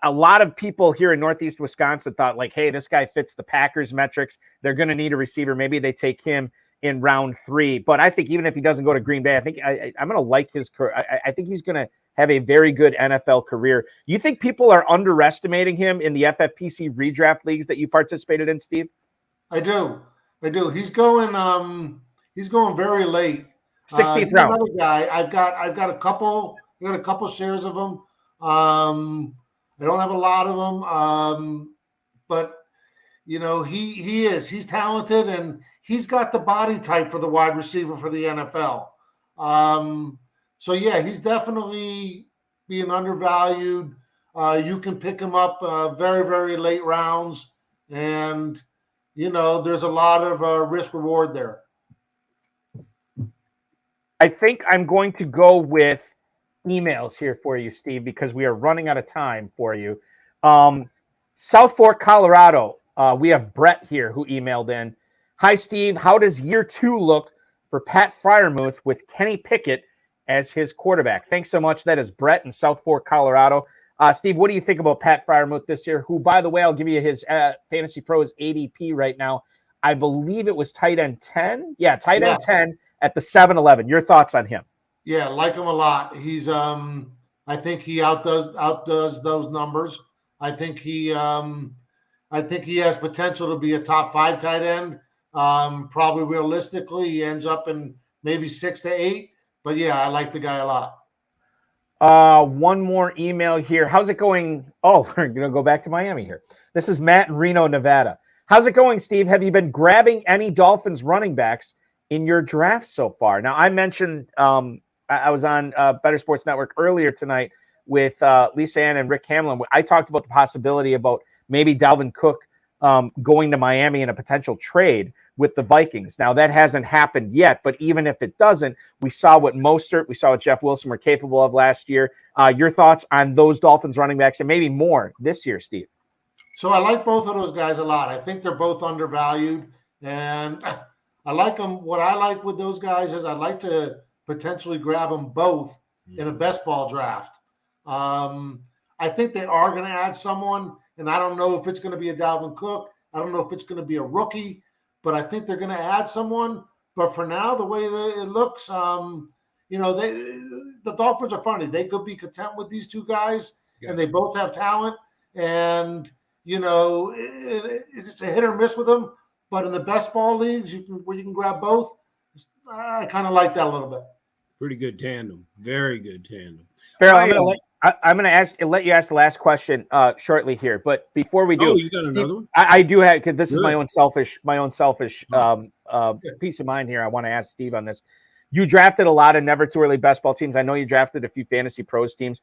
a lot of people here in Northeast Wisconsin thought, like, hey, this guy fits the Packers metrics. They're going to need a receiver. Maybe they take him in round 3. But I think even if he doesn't go to Green Bay, I think I'm going to like his career. I think he's going to have a very good NFL career. You think people are underestimating him in the FFPC redraft leagues that you participated in, Steve? I do. He's going very late. 16th round. Another guy. I've got a couple shares of him. I don't have a lot of them, but he's talented and he's got the body type for the wide receiver for the NFL. So yeah, he's definitely being undervalued. You can pick him up very, very late rounds, and there's a lot of risk reward there. I think I'm going to go with emails here for you, Steve, because we are running out of time for you. South Fork, Colorado. We have Brett here who emailed in. Hi, Steve. How does year 2 look for Pat Freiermuth with Kenny Pickett as his quarterback? Thanks so much. That is Brett in South Fork, Colorado. Steve, what do you think about Pat Freiermuth this year? Who, by the way, I'll give you his Fantasy Pros ADP right now. I believe it was tight end 10. Yeah, tight end 10 at the 7-11. Your thoughts on him? Yeah, like him a lot. He's I think he outdoes those numbers. I think he has potential to be a top 5 tight end. Probably realistically, he ends up in maybe 6 to 8. But yeah, I like the guy a lot. One more email here. How's it going? Oh, we're going to go back to Miami here. This is Matt in Reno, Nevada. How's it going, Steve? Have you been grabbing any Dolphins running backs in your draft so far? Now, I mentioned I was on Better Sports Network earlier tonight with Lisa Ann and Rick Hamlin. I talked about the possibility about maybe Dalvin Cook going to Miami in a potential trade with the Vikings. Now, that hasn't happened yet, but even if it doesn't, we saw what Mostert, we saw what Jeff Wilson were capable of last year. Your thoughts on those Dolphins running backs and maybe more this year, Steve? So I like both of those guys a lot. I think they're both undervalued, and I like them. What I like with those guys is I'd like to potentially grab them both in a best ball draft. I think they are going to add someone, and I don't know if it's going to be a Dalvin Cook. I don't know if it's going to be a rookie, but I think they're going to add someone. But for now, the way that it looks, the Dolphins are funny. They could be content with these two guys, and they both have talent. And, it's a hit or miss with them. But in the best ball leagues, where you can grab both, I kind of like that a little bit. Pretty good tandem. Very good tandem. Farrell, I'm going to let you ask the last question shortly here, but before we do, you got another one? I do have, because this is my own selfish peace of mind here. I want to ask Steve on this. You drafted a lot of never too early best ball teams. I know you drafted a few fantasy pros teams.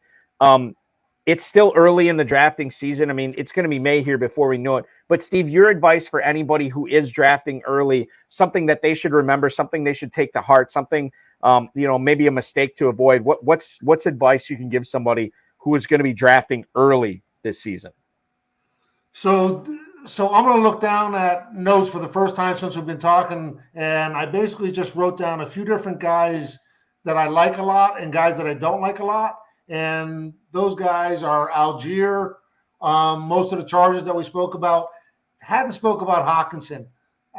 It's still early in the drafting season. I mean, it's going to be May here before we know it. But Steve, your advice for anybody who is drafting early, something that they should remember, something they should take to heart, something maybe a mistake to avoid. What's advice you can give somebody who is going to be drafting early this season? So I'm going to look down at notes for the first time since we've been talking, and I basically just wrote down a few different guys that I like a lot and guys that I don't like a lot. And those guys are Algier. Most of the Chargers that we spoke about. Hadn't spoke about Hawkinson.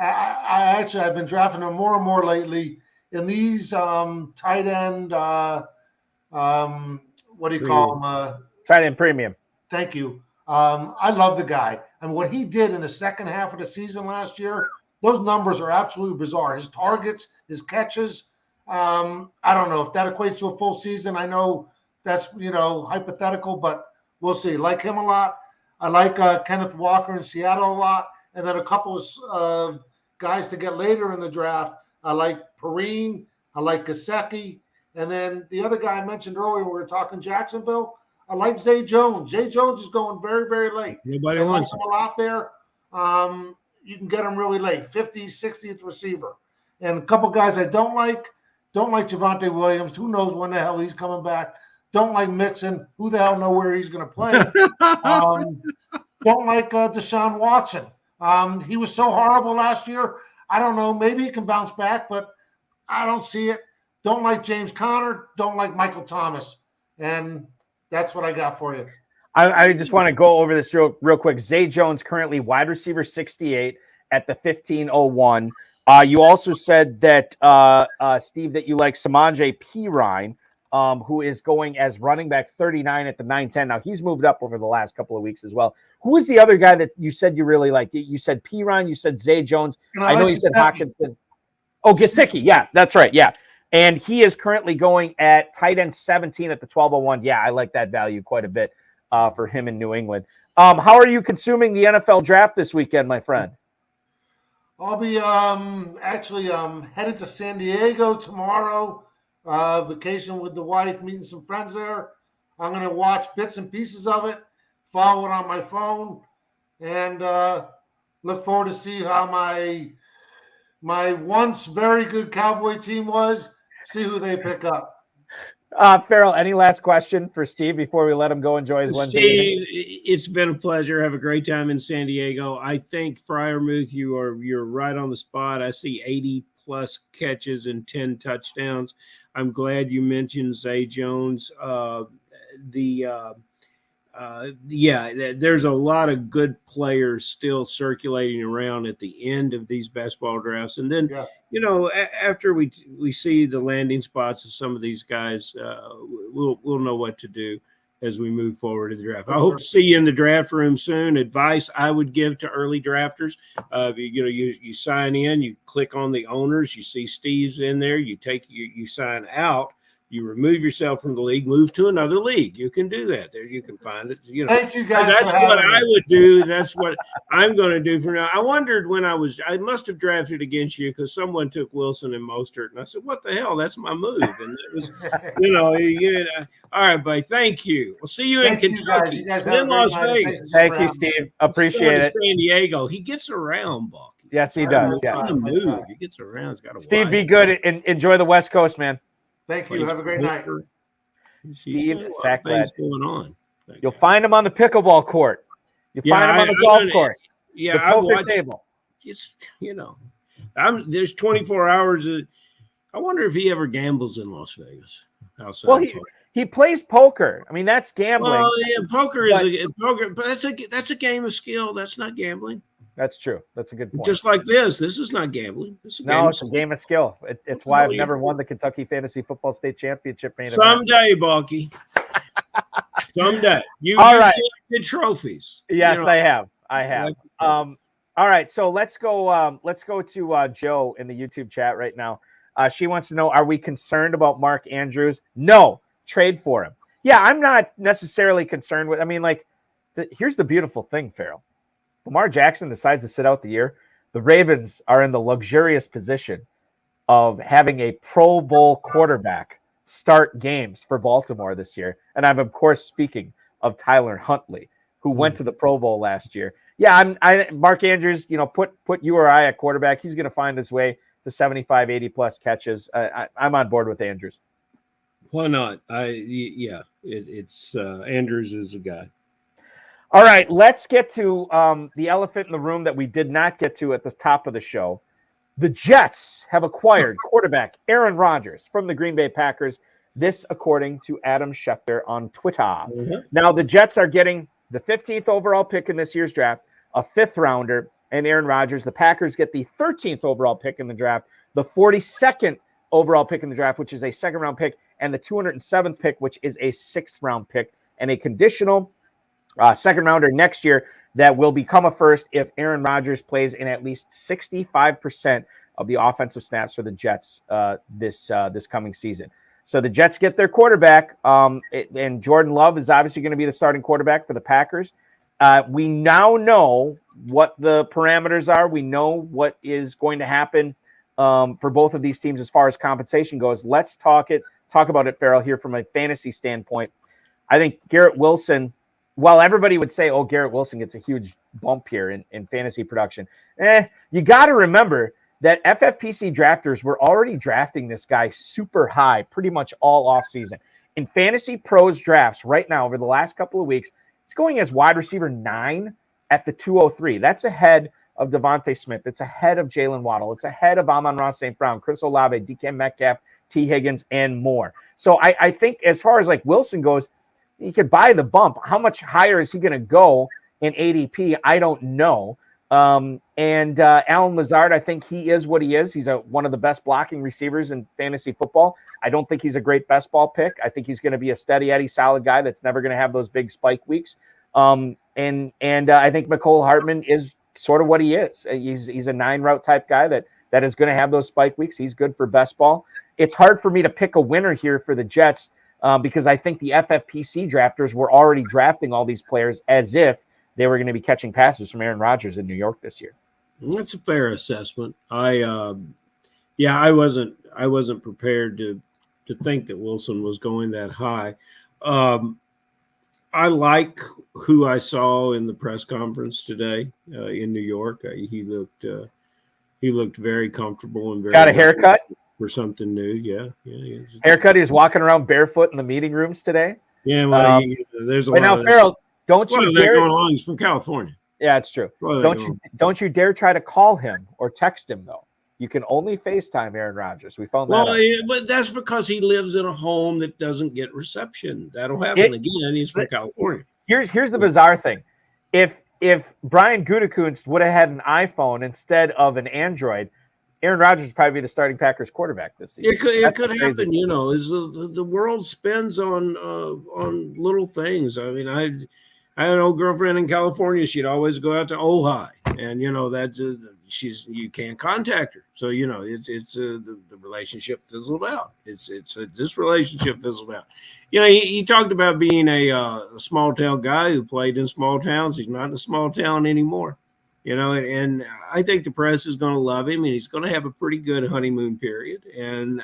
I've been drafting them more and more lately. In these tight end, what do you call them? Tight end premium. Thank you. I love the guy. And what he did in the second half of the season last year, those numbers are absolutely bizarre. His targets, his catches. I don't know if that equates to a full season. I know that's, hypothetical, but we'll see. Like him a lot. I like Kenneth Walker in Seattle a lot. And then a couple of guys to get later in the draft. I like Perrine. I like Gesicki. And then the other guy I mentioned earlier, we were talking Jacksonville. I like Zay Jones. Zay Jones is going very, very late. Nobody wants him a lot there. You can get him really late, 50th, 60th receiver. And a couple guys I don't like Javonte Williams. Who knows when the hell he's coming back. Don't like Mixon. Who the hell know where he's going to play? Don't like Deshaun Watson. He was so horrible last year. I don't know. Maybe he can bounce back, but I don't see it. Don't like James Conner. Don't like Michael Thomas. And that's what I got for you. I just want to go over this real quick. Zay Jones currently wide receiver 68 at the 1501. You also said that, Steve, that you like Samaje Perine, who is going as running back 39 at the 910. Now, he's moved up over the last couple of weeks as well. Who is the other guy that you said you really like? You said Perine, you said Zay Jones. I know you said Hawkinson. Oh, Gesicki. Yeah, that's right. Yeah. And he is currently going at tight end 17 at the 1201. Yeah, I like that value quite a bit for him in New England. How are you consuming the NFL draft this weekend, my friend? I'll be actually headed to San Diego tomorrow. Vacation with the wife, meeting some friends there. I'm going to watch bits and pieces of it, follow it on my phone, and look forward to see how my once very good Cowboy team was. See who they pick up. Farrell, any last question for Steve before we let him go enjoy his Wednesday evening? Steve, it's been a pleasure. Have a great time in San Diego. I think Freiermuth, you're right on the spot. I see 80+ catches and 10 touchdowns. I'm glad you mentioned Zay Jones. There's a lot of good players still circulating around at the end of these best ball drafts. And then, after we see the landing spots of some of these guys, we'll know what to do as we move forward in the draft. I hope to see you in the draft room soon. Advice I would give to early drafters, you sign in, you click on the owners, you see Steve's in there, you sign out, You remove yourself from the league, move to another league. You can do that. There, you can find it. Thank you guys. That's for what having I me. would do. That's what I'm going to do for now. I wondered when I must have drafted against you because someone took Wilson and Mostert, and I said, "What the hell? That's my move." And it was, all right, buddy. Thank you. We'll see you in Thank you guys. Kentucky. You guys and have in a great Las night. Vegas. Thanks Thank for you, having me. Steve. Appreciate Going to it. San Diego. He gets around, Buck. Yes, he does. That's Yeah. right. On the move. He gets around. He's got a Steve, wife. be good and enjoy the West Coast, man. Thank you. Have a great night. Steve Things Saklad. going on. You'll find him on the pickleball court. You'll find him on the golf course. Yeah, the I poker watched. table. It's there's 24 hours. I wonder if he ever gambles in Las Vegas. Outside Well, poker. he plays poker. I mean, that's gambling. Well, yeah, poker is poker, but that's a game of skill. That's not gambling. That's true. That's a good point. Just like this is not gambling. It's a It's a game of skill. It's why I've never won the Kentucky Fantasy Football State Championship. Someday, Balky. Someday. You collected trophies. Yes, I have. All right, so let's go to Joe in the YouTube chat right now. She wants to know, are we concerned about Mark Andrews? No, trade for him. Yeah, I'm not necessarily concerned with. I mean, here's the beautiful thing, Farrell. Lamar Jackson decides to sit out the year. The Ravens are in the luxurious position of having a Pro Bowl quarterback start games for Baltimore this year. And I'm, of course, speaking of Tyler Huntley, who went to the Pro Bowl last year. Yeah, Mark Andrews, put you or I at quarterback. He's going to find his way to 75, 80-plus catches. I'm on board with Andrews. Why not? It's Andrews is a guy. All right, let's get to the elephant in the room that we did not get to at the top of the show. The Jets have acquired quarterback Aaron Rodgers from the Green Bay Packers. This, according to Adam Schefter on Twitter. Mm-hmm. Now, the Jets are getting the 15th overall pick in this year's draft, a 5th rounder, and Aaron Rodgers. The Packers get the 13th overall pick in the draft, the 42nd overall pick in the draft, which is a 2nd-round pick, and the 207th pick, which is a 6th-round pick, and a conditional 2nd-rounder next year that will become a 1st if Aaron Rodgers plays in at least 65% of the offensive snaps for the Jets this coming season. So the Jets get their quarterback, and Jordan Love is obviously going to be the starting quarterback for the Packers. We now know what the parameters are. We know what is going to happen for both of these teams as far as compensation goes. Let's talk about it, Farrell, here from a fantasy standpoint. I think Garrett Wilson, while everybody would say, oh, Garrett Wilson gets a huge bump here in fantasy production, you got to remember that FFPC drafters were already drafting this guy super high pretty much all offseason. In Fantasy Pros drafts right now over the last couple of weeks, it's going as wide receiver 9 at the 203. That's ahead of Devontae Smith. It's ahead of Jalen Waddle. It's ahead of Amon-Ra St. Brown, Chris Olave, DK Metcalf, T. Higgins, and more. So I think as far as Wilson goes, he could buy the bump. How much higher is he going to go in ADP? I don't know. And Alan Lazard, I think he is what he is. He's one of the best blocking receivers in fantasy football. I don't think he's a great best ball pick. I think he's going to be a steady Eddie solid guy that's never going to have those big spike weeks. And I think Mecole Hardman is sort of what he is. He's a 9-route type guy that is going to have those spike weeks. He's good for best ball. It's hard for me to pick a winner here for the Jets because I think the FFPC drafters were already drafting all these players as if they were going to be catching passes from Aaron Rodgers in New York this year. That's a fair assessment. I wasn't prepared to think that Wilson was going that high. I like who I saw in the press conference today in New York. He looked very comfortable and very got a haircut for something new. Yeah. Haircut. He was walking around barefoot in the meeting rooms today. Yeah, well, there's a lot. Now, Farrell, don't you dare going on. He's from California. Yeah, it's true. Don't you dare try to call him or text him though. You can only FaceTime Aaron Rodgers. We found that out. Yeah, but that's because he lives in a home that doesn't get reception. That'll happen again. He's from California. Here's the bizarre thing. If Brian Gutekunst would have had an iPhone instead of an Android, Aaron Rodgers would probably be the starting Packers quarterback this season. It could happen, the world spins on little things. I mean, I had an old girlfriend in California. She'd always go out to Ojai. and that's you can't contact her. So it's the relationship fizzled out. This relationship fizzled out. He talked about being a small town guy who played in small towns. He's not in a small town anymore. And I think the press is going to love him, and he's going to have a pretty good honeymoon period. And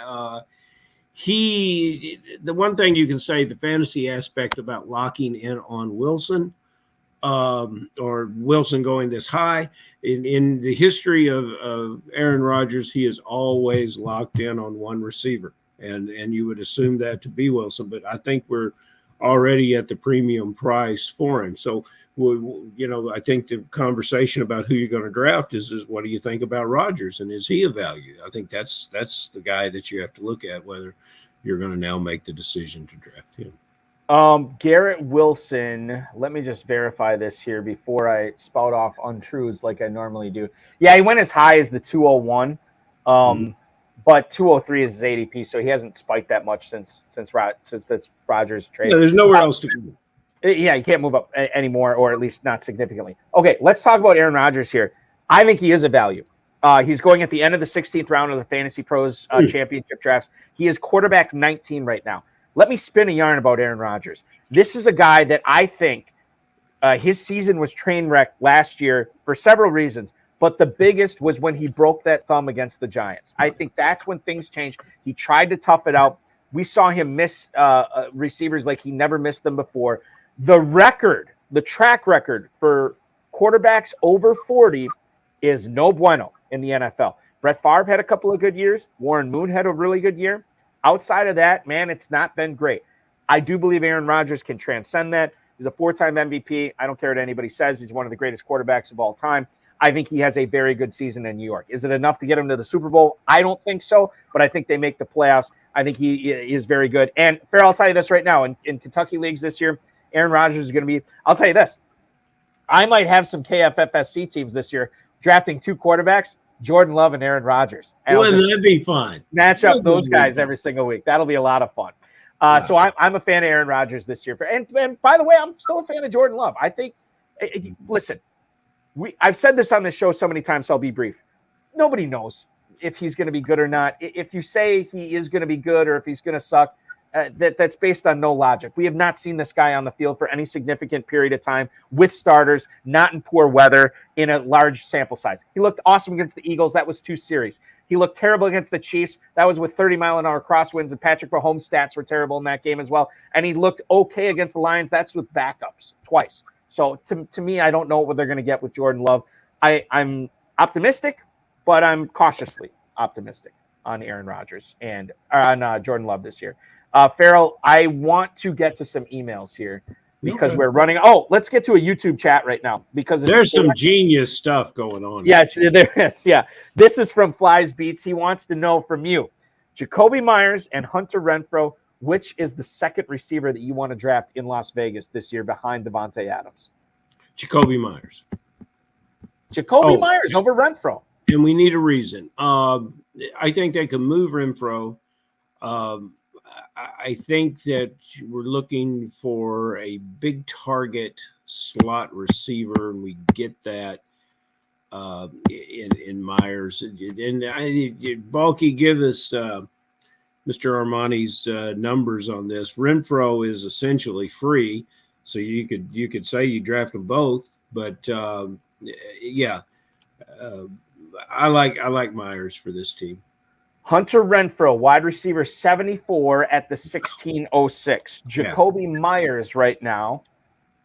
the one thing you can say, the fantasy aspect about locking in on Wilson, or Wilson going this high, in the history of Aaron Rodgers, he is always locked in on one receiver, and you would assume that to be Wilson, but I think we're already at the premium price for him. So, I think the conversation about who you're going to draft is what do you think about Rodgers, and is he a value? I think that's the guy that you have to look at, whether you're going to now make the decision to draft him. Garrett Wilson, let me just verify this here before I spout off untruths like I normally do. Yeah, he went as high as the 201, but 203 is his ADP, so he hasn't spiked that much since this Rodgers trade. Yeah, there's nowhere else to go. Yeah, you can't move up anymore, or at least not significantly. Okay, let's talk about Aaron Rodgers here. I think he is a value. He's going at the end of the 16th round of the Fantasy Pros Championship drafts. He is quarterback 19 right now. Let me spin a yarn about Aaron Rodgers. This is a guy that I think his season was train wreck last year for several reasons, but the biggest was when he broke that thumb against the Giants. I think that's when things changed. He tried to tough it out. We saw him miss receivers like he never missed them before. The track record for quarterbacks over 40 is no bueno in the NFL. Brett Favre had a couple of good years. Warren Moon had a really good year. Outside of that, man, it's not been great. I do believe Aaron Rodgers can transcend that. He's a 4-time MVP. I don't care what anybody says. He's one of the greatest quarterbacks of all time. I think he has a very good season in New York. Is it enough to get him to the Super Bowl? I don't think so, but I think they make the playoffs. I think he is very good. And, Farrell, I'll tell you this right now. In Kentucky leagues this year, Aaron Rodgers is going to be – I'll tell you this. I might have some KFFSC teams this year drafting 2 quarterbacks, Jordan Love and Aaron Rodgers. And wouldn't that be fun? Match up those guys every single week. That'll be a lot of fun. So I'm a fan of Aaron Rodgers this year. And by the way, I'm still a fan of Jordan Love. I think – listen, I've said this on this show so many times, so I'll be brief. Nobody knows if he's going to be good or not. If you say he is going to be good or if he's going to suck, that's based on no logic. We have not seen this guy on the field for any significant period of time with starters, not in poor weather, in a large sample size. He looked awesome against the Eagles. That was 2 series. He looked terrible against the Chiefs. That was with 30-mile-an-hour crosswinds, and Patrick Mahomes' stats were terrible in that game as well. And he looked okay against the Lions. That's with backups twice. So to me, I don't know what they're going to get with Jordan Love. I'm optimistic, but I'm cautiously optimistic on Aaron Rodgers and on Jordan Love this year. Farrell, I want to get to some emails here because we're running. Oh, let's get to a YouTube chat right now because there's some genius stuff going on. Yes, there is. Yeah. This is from Flies Beats. He wants to know from you, Jacoby Myers and Hunter Renfrow, which is the second receiver that you want to draft in Las Vegas this year behind Devontae Adams? Jacoby Myers. Jacoby Myers over Renfrow. And we need a reason. I think they can move Renfrow. I think that we're looking for a big target slot receiver, and we get that in Myers. And Balky, give us Mr. Armani's numbers on this. Renfrow is essentially free, so you could say you draft them both. But I like Myers for this team. Hunter Renfrow, wide receiver 74 at the 1606. Jacoby Myers right now,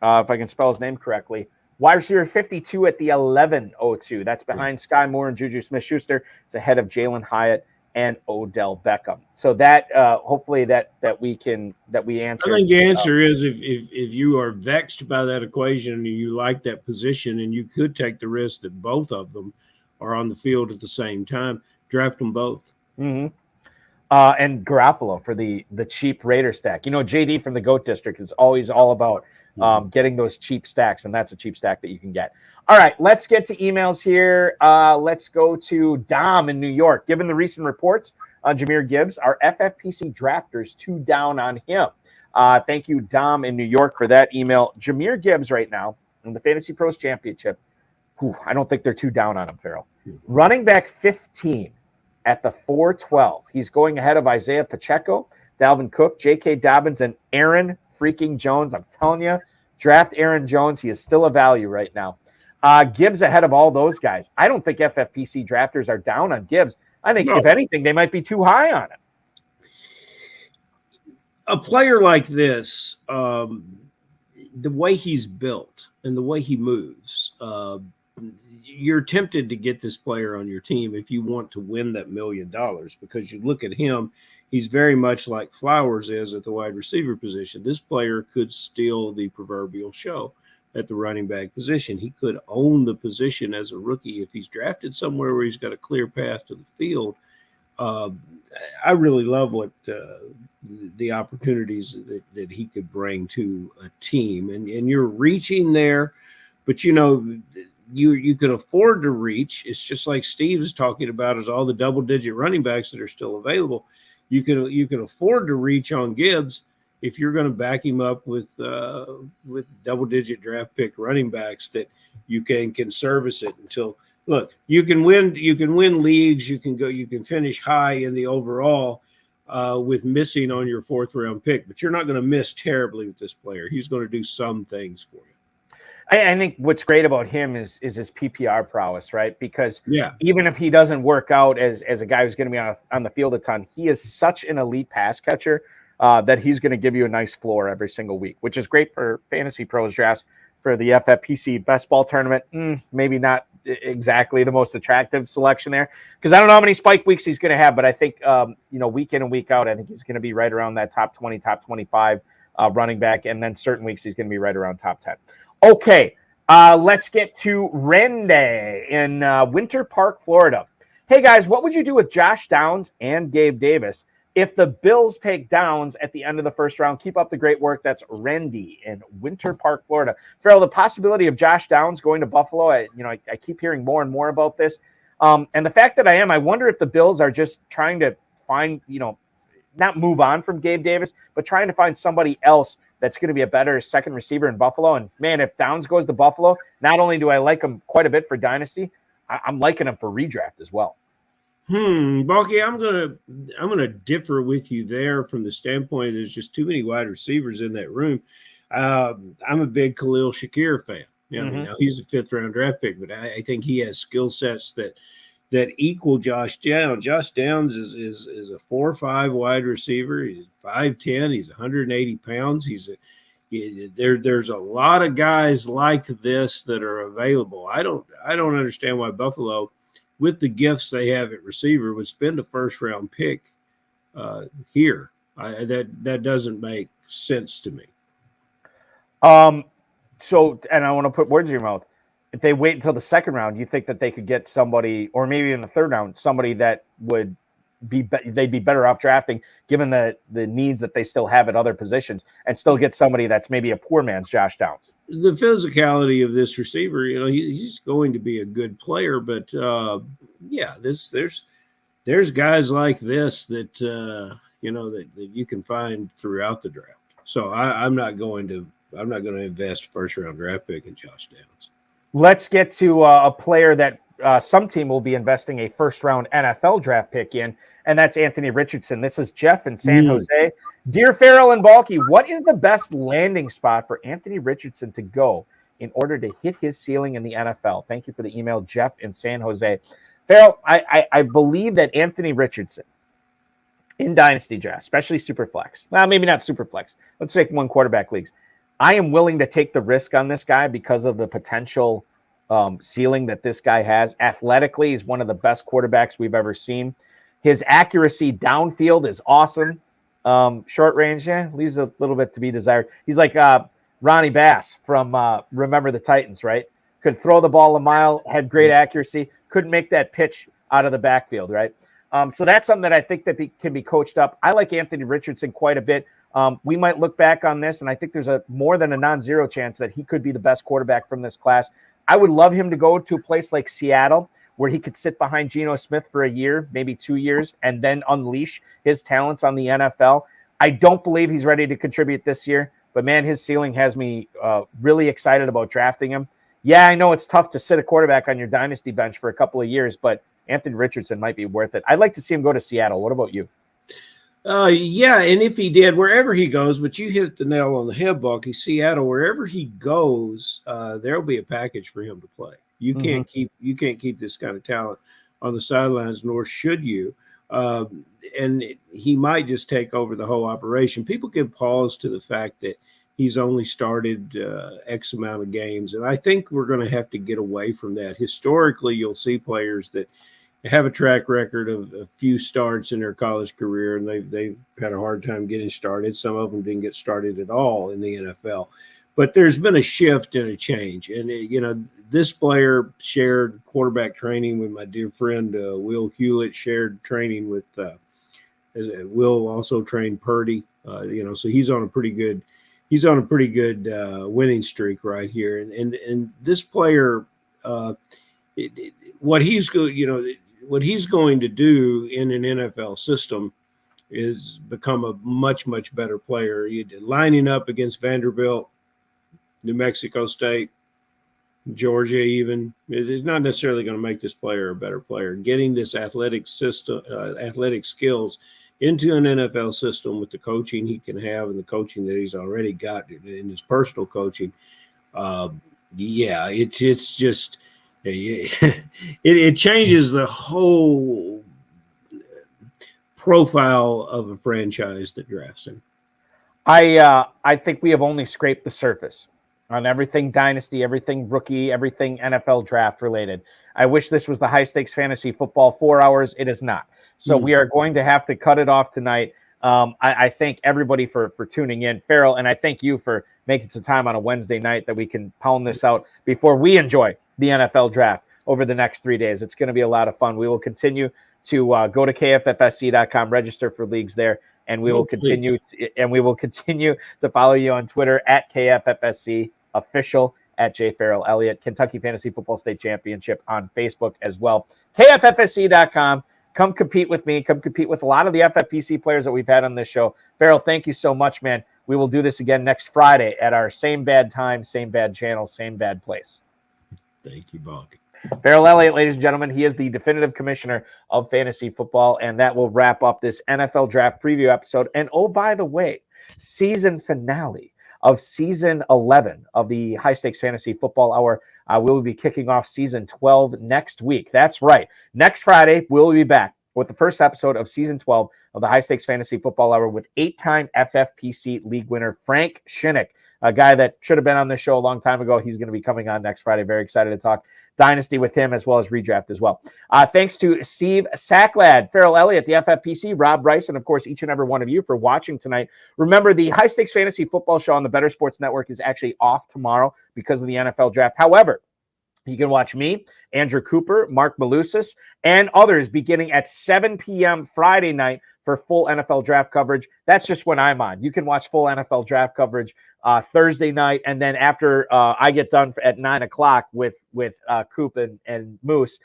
if I can spell his name correctly, wide receiver 52 at the 1102. That's behind Sky Moore and Juju Smith-Schuster. It's ahead of Jalen Hyatt and Odell Beckham. So that hopefully that we answer. I think the answer is if you are vexed by that equation and you like that position and you could take the risk that both of them are on the field at the same time, draft them both. Mm-hmm. And Garoppolo for the cheap Raider stack. JD from the GOAT District is always all about getting those cheap stacks, and that's a cheap stack that you can get. All right, let's get to emails here. Let's go to Dom in New York. Given the recent reports on Jahmyr Gibbs, our FFPC drafters 2 down on him. Thank you, Dom in New York, for that email. Jahmyr Gibbs right now in the Fantasy Pros Championship, I don't think they're too down on him, Farrell. Running back 15 at the 412. He's going ahead of Isaiah Pacheco, Dalvin Cook, J.K. Dobbins, and Aaron freaking Jones. I'm telling you, draft Aaron Jones. He is still a value right now. Gibbs ahead of all those guys. I don't think FFPC drafters are down on Gibbs. I think, if anything, they might be too high on him. A player like this, the way he's built and the way he moves, you're tempted to get this player on your team if you want to win that $1 million, because you look at him, he's very much like Flowers is at the wide receiver position. This player could steal the proverbial show at the running back position. He could own the position as a rookie if he's drafted somewhere where he's got a clear path to the field. I really love what the opportunities that he could bring to a team, and you're reaching there, but you can afford to reach. It's just like Steve is talking about, is all the double-digit running backs that are still available. You can afford to reach on Gibbs if you're going to back him up with double-digit draft pick running backs that you can service it until. Look, you can win leagues. You can finish high in the overall with missing on your 4th round pick, but you're not going to miss terribly with this player. He's going to do some things for you. I think what's great about him is his PPR prowess, right? Because even if he doesn't work out as a guy who's going to be on the field a ton, he is such an elite pass catcher that he's going to give you a nice floor every single week, which is great for Fantasy Pros drafts. For the FFPC Best Ball Tournament, maybe not exactly the most attractive selection there, because I don't know how many spike weeks he's going to have, but I think, week in and week out, I think he's going to be right around that top 20, top 25 running back, and then certain weeks he's going to be right around top 10. Okay, let's get to Rende in Winter Park, Florida. Hey, guys, what would you do with Josh Downs and Gabe Davis if the Bills take Downs at the end of the first round? Keep up the great work. That's Rendy in Winter Park, Florida. Farrell, the possibility of Josh Downs going to Buffalo, I keep hearing more and more about this. And the fact that I wonder if the Bills are just trying to find, not move on from Gabe Davis, but trying to find somebody else that's going to be a better second receiver in Buffalo. And, man, if Downs goes to Buffalo, not only do I like him quite a bit for Dynasty, I'm liking him for redraft as well. Balky, I'm gonna differ with you there from the standpoint there's just too many wide receivers in that room. I'm a big Khalil Shakir fan. Now he's a 5th round draft pick, but I think he has skill sets that equal Josh Downs. Josh Downs is a 4-5 wide receiver. He's 5'10". He's 180 pounds. There's a lot of guys like this that are available. I don't understand why Buffalo, with the gifts they have at receiver, would spend a 1st round pick here. That doesn't make sense to me. So, and I want to put words in your mouth. If they wait until the 2nd round, you think that they could get somebody, or maybe in the 3rd round, somebody that would they'd be better off drafting, given the needs that they still have at other positions, and still get somebody that's maybe a poor man's Josh Downs. The physicality of this receiver, he's going to be a good player, but there's guys like this that that you can find throughout the draft. So I'm not going to invest 1st round draft pick in Josh Downs. Let's get to a player that some team will be investing a 1st round NFL draft pick in, and that's Anthony Richardson. This is Jeff in San Jose. Dear Farrell and Balky, what is the best landing spot for Anthony Richardson to go in order to hit his ceiling in the NFL? Thank you for the email, Jeff in San Jose. Farrell, I believe that Anthony Richardson in Dynasty draft, especially Superflex, well, maybe not Superflex, let's take 1 quarterback leagues, I am willing to take the risk on this guy because of the potential ceiling that this guy has. Athletically, he's one of the best quarterbacks we've ever seen. His accuracy downfield is awesome. Short range, leaves a little bit to be desired. He's like Ronnie Bass from Remember the Titans, right? Could throw the ball a mile, had great accuracy, couldn't make that pitch out of the backfield, right? So that's something that I think that can be coached up. I like Anthony Richardson quite a bit. We might look back on this, and I think there's a more than a non-zero chance that he could be the best quarterback from this class. I would love him to go to a place like Seattle, where he could sit behind Geno Smith for a year, maybe 2 years, and then unleash his talents on the NFL. I don't believe he's ready to contribute this year, but man, his ceiling has me really excited about drafting him. Yeah, I know it's tough to sit a quarterback on your dynasty bench for a couple of years, but Anthony Richardson might be worth it. I'd like to see him go to Seattle. What about you? Yeah, and if he did, wherever he goes, but you hit the nail on the head, Bucky. Seattle, wherever he goes, there'll be a package for him to play. You can't keep this kind of talent on the sidelines, nor should you. And he might just take over the whole operation. People give pause to the fact that he's only started X amount of games, and I think we're going to have to get away from that. Historically, you'll see players that have a track record of a few starts in their college career, and they've had a hard time getting started. Some of them didn't get started at all in the NFL. But there's been a shift and a change. And, this player shared quarterback training with my dear friend Will Hewlett, shared training with Will also trained Purdy. So he's on a pretty good winning streak right here. And this player, what he's going to do in an NFL system is become a much, much better player. Lining up against Vanderbilt, New Mexico State, Georgia even, is not necessarily going to make this player a better player. Getting this athletic skills into an NFL system with the coaching he can have and the coaching that he's already got in his personal coaching, it's just it changes the whole profile of a franchise that drafts him. I think we have only scraped the surface on everything dynasty, everything rookie, everything NFL draft related. I wish this was the High Stakes Fantasy Football 4 hours. It is not. So we are going to have to cut it off tonight. I thank everybody for tuning in, Farrell, and I thank you for making some time on a Wednesday night that we can pound this out before we enjoy the NFL draft over the next 3 days. It's going to be a lot of fun. We will continue to go to kffsc.com, register for leagues there, and we will continue to follow you on Twitter at KFFSC official, at J Farrell Elliott, Kentucky Fantasy Football State Championship on Facebook as well. KFFSC.com. Come compete with me. Come compete with a lot of the FFPC players that we've had on this show. Farrell, thank you so much, man. We will do this again next Friday at our same bad time, same bad channel, same bad place. Thank you, Buck. Farrell Elliott, ladies and gentlemen, he is the definitive commissioner of fantasy football, and that will wrap up this NFL draft preview episode. And oh, by the way, season finale of season 11 of the High Stakes Fantasy Football Hour. We will be kicking off season 12 next week. That's right. Next Friday, we'll be back with the first episode of season 12 of the High Stakes Fantasy Football Hour with 8-time FFPC league winner Frank Shinnick, a guy that should have been on this show a long time ago. He's going to be coming on next Friday. Very excited to talk Dynasty with him as well as redraft as well. Thanks to Steve Saklad, Farrell Elliott, the FFPC, Rob Bryce, and of course each and every one of you for watching tonight. Remember, the High Stakes Fantasy Football Show on the Better Sports Network is actually off tomorrow because of the NFL draft. However, you can watch me, Andrew Cooper, Mark Malusis, and others beginning at 7 p.m. Friday night for full NFL draft coverage. That's just when I'm on. You can watch full NFL draft coverage Thursday night, and then after I get done at 9 o'clock with Coop and Moose,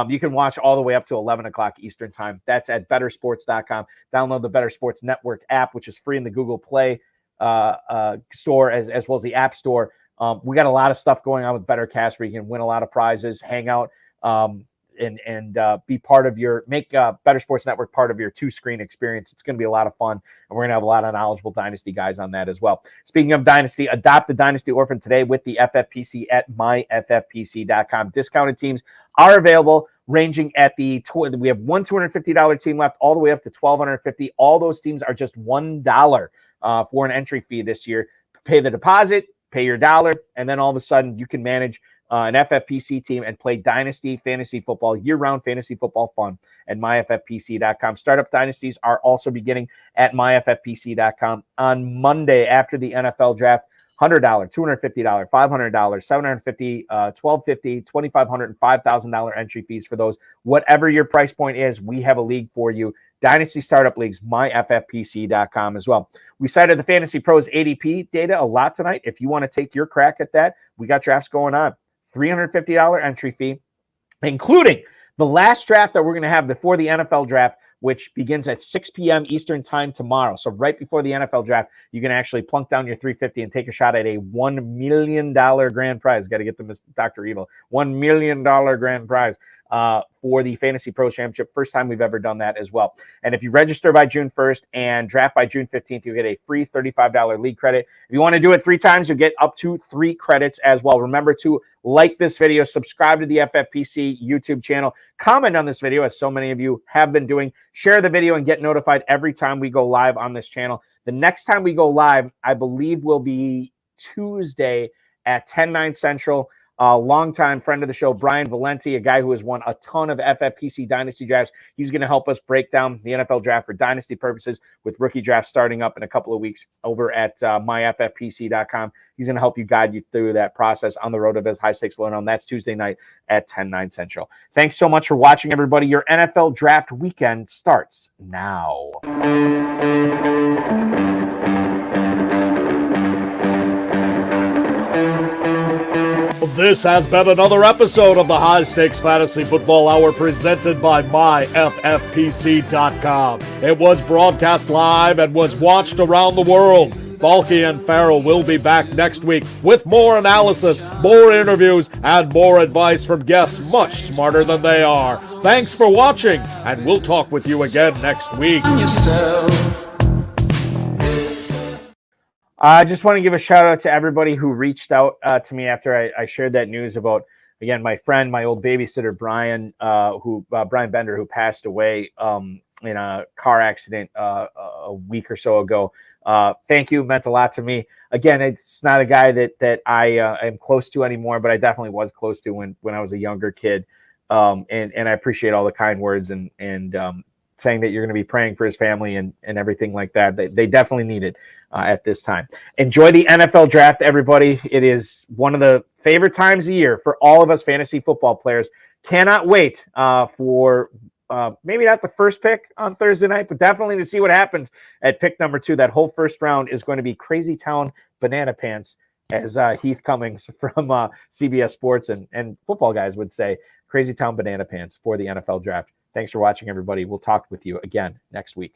you can watch all the way up to 11 o'clock Eastern time. That's at bettersports.com. Download the Better Sports Network app, which is free in the Google Play store as well as the App Store. We got a lot of stuff going on with BetterCast where you can win a lot of prizes, hang out, and be part of make Better Sports Network part of your 2-screen experience. It's going to be a lot of fun, and we're going to have a lot of knowledgeable Dynasty guys on that as well. Speaking of Dynasty, adopt the Dynasty Orphan today with the FFPC at myffpc.com. Discounted teams are available, ranging at we have one $250 team left all the way up to $1,250. All those teams are just $1 for an entry fee this year. Pay the deposit, pay your $1, and then all of a sudden you can manage an FFPC team and play Dynasty Fantasy Football, year-round fantasy football fun at myffpc.com. Startup dynasties are also beginning at myffpc.com on Monday after the NFL draft. $100, $250, $500, $750, $1,250, $2,500, and $5,000 entry fees for those. Whatever your price point is, we have a league for you. Dynasty Startup Leagues, myffpc.com as well. We cited the Fantasy Pros ADP data a lot tonight. If you want to take your crack at that, we got drafts going on. $350 entry fee, including the last draft that we're going to have before the NFL draft which begins at 6 p.m. Eastern time tomorrow. So right before the NFL draft, you can actually plunk down your $350 and take a shot at a $1 million grand prize. Got to get the Dr. Evil. $1 million grand prize for the Fantasy Pro Championship. First time we've ever done that as well. And if you register by June 1st and draft by June 15th, you get a free $35 league credit. If you want to do it 3 times, you get up to 3 credits as well. Remember to like this video, subscribe to the FFPC YouTube channel, comment on this video, as so many of you have been doing, share the video, and get notified every time we go live on this channel. The next time we go live, I believe, will be Tuesday at 10/9 Central. Longtime friend of the show, Brian Valenti, a guy who has won a ton of FFPC Dynasty drafts. He's going to help us break down the NFL draft for Dynasty purposes, with rookie drafts starting up in a couple of weeks over at myffpc.com. He's going to help you, guide you through that process on the road to his high stakes lowdown. That's Tuesday night at 10/9 Central. Thanks so much for watching, everybody. Your NFL draft weekend starts now. This has been another episode of the High Stakes Fantasy Football Hour presented by myffpc.com. It was broadcast live and was watched around the world. Balky and Farrell will be back next week with more analysis, more interviews, and more advice from guests much smarter than they are. Thanks for watching, and we'll talk with you again next week. I just want to give a shout out to everybody who reached out to me after I shared that news about, again, my friend, my old babysitter, Brian Bender, who passed away in a car accident a week or so ago. Thank you. Meant a lot to me. Again, it's not a guy that I am close to anymore, but I definitely was close to when I was a younger kid. And I appreciate all the kind words and saying that you're going to be praying for his family and everything like that. They definitely need it at this time. Enjoy the NFL draft, everybody. It is one of the favorite times of year for all of us fantasy football players. Cannot wait for maybe not the first pick on Thursday night, but definitely to see what happens at pick number 2. That whole first round is going to be Crazy Town Banana Pants, as Heath Cummings from CBS Sports and Football Guys would say. Crazy Town Banana Pants for the NFL draft. Thanks for watching, everybody. We'll talk with you again next week.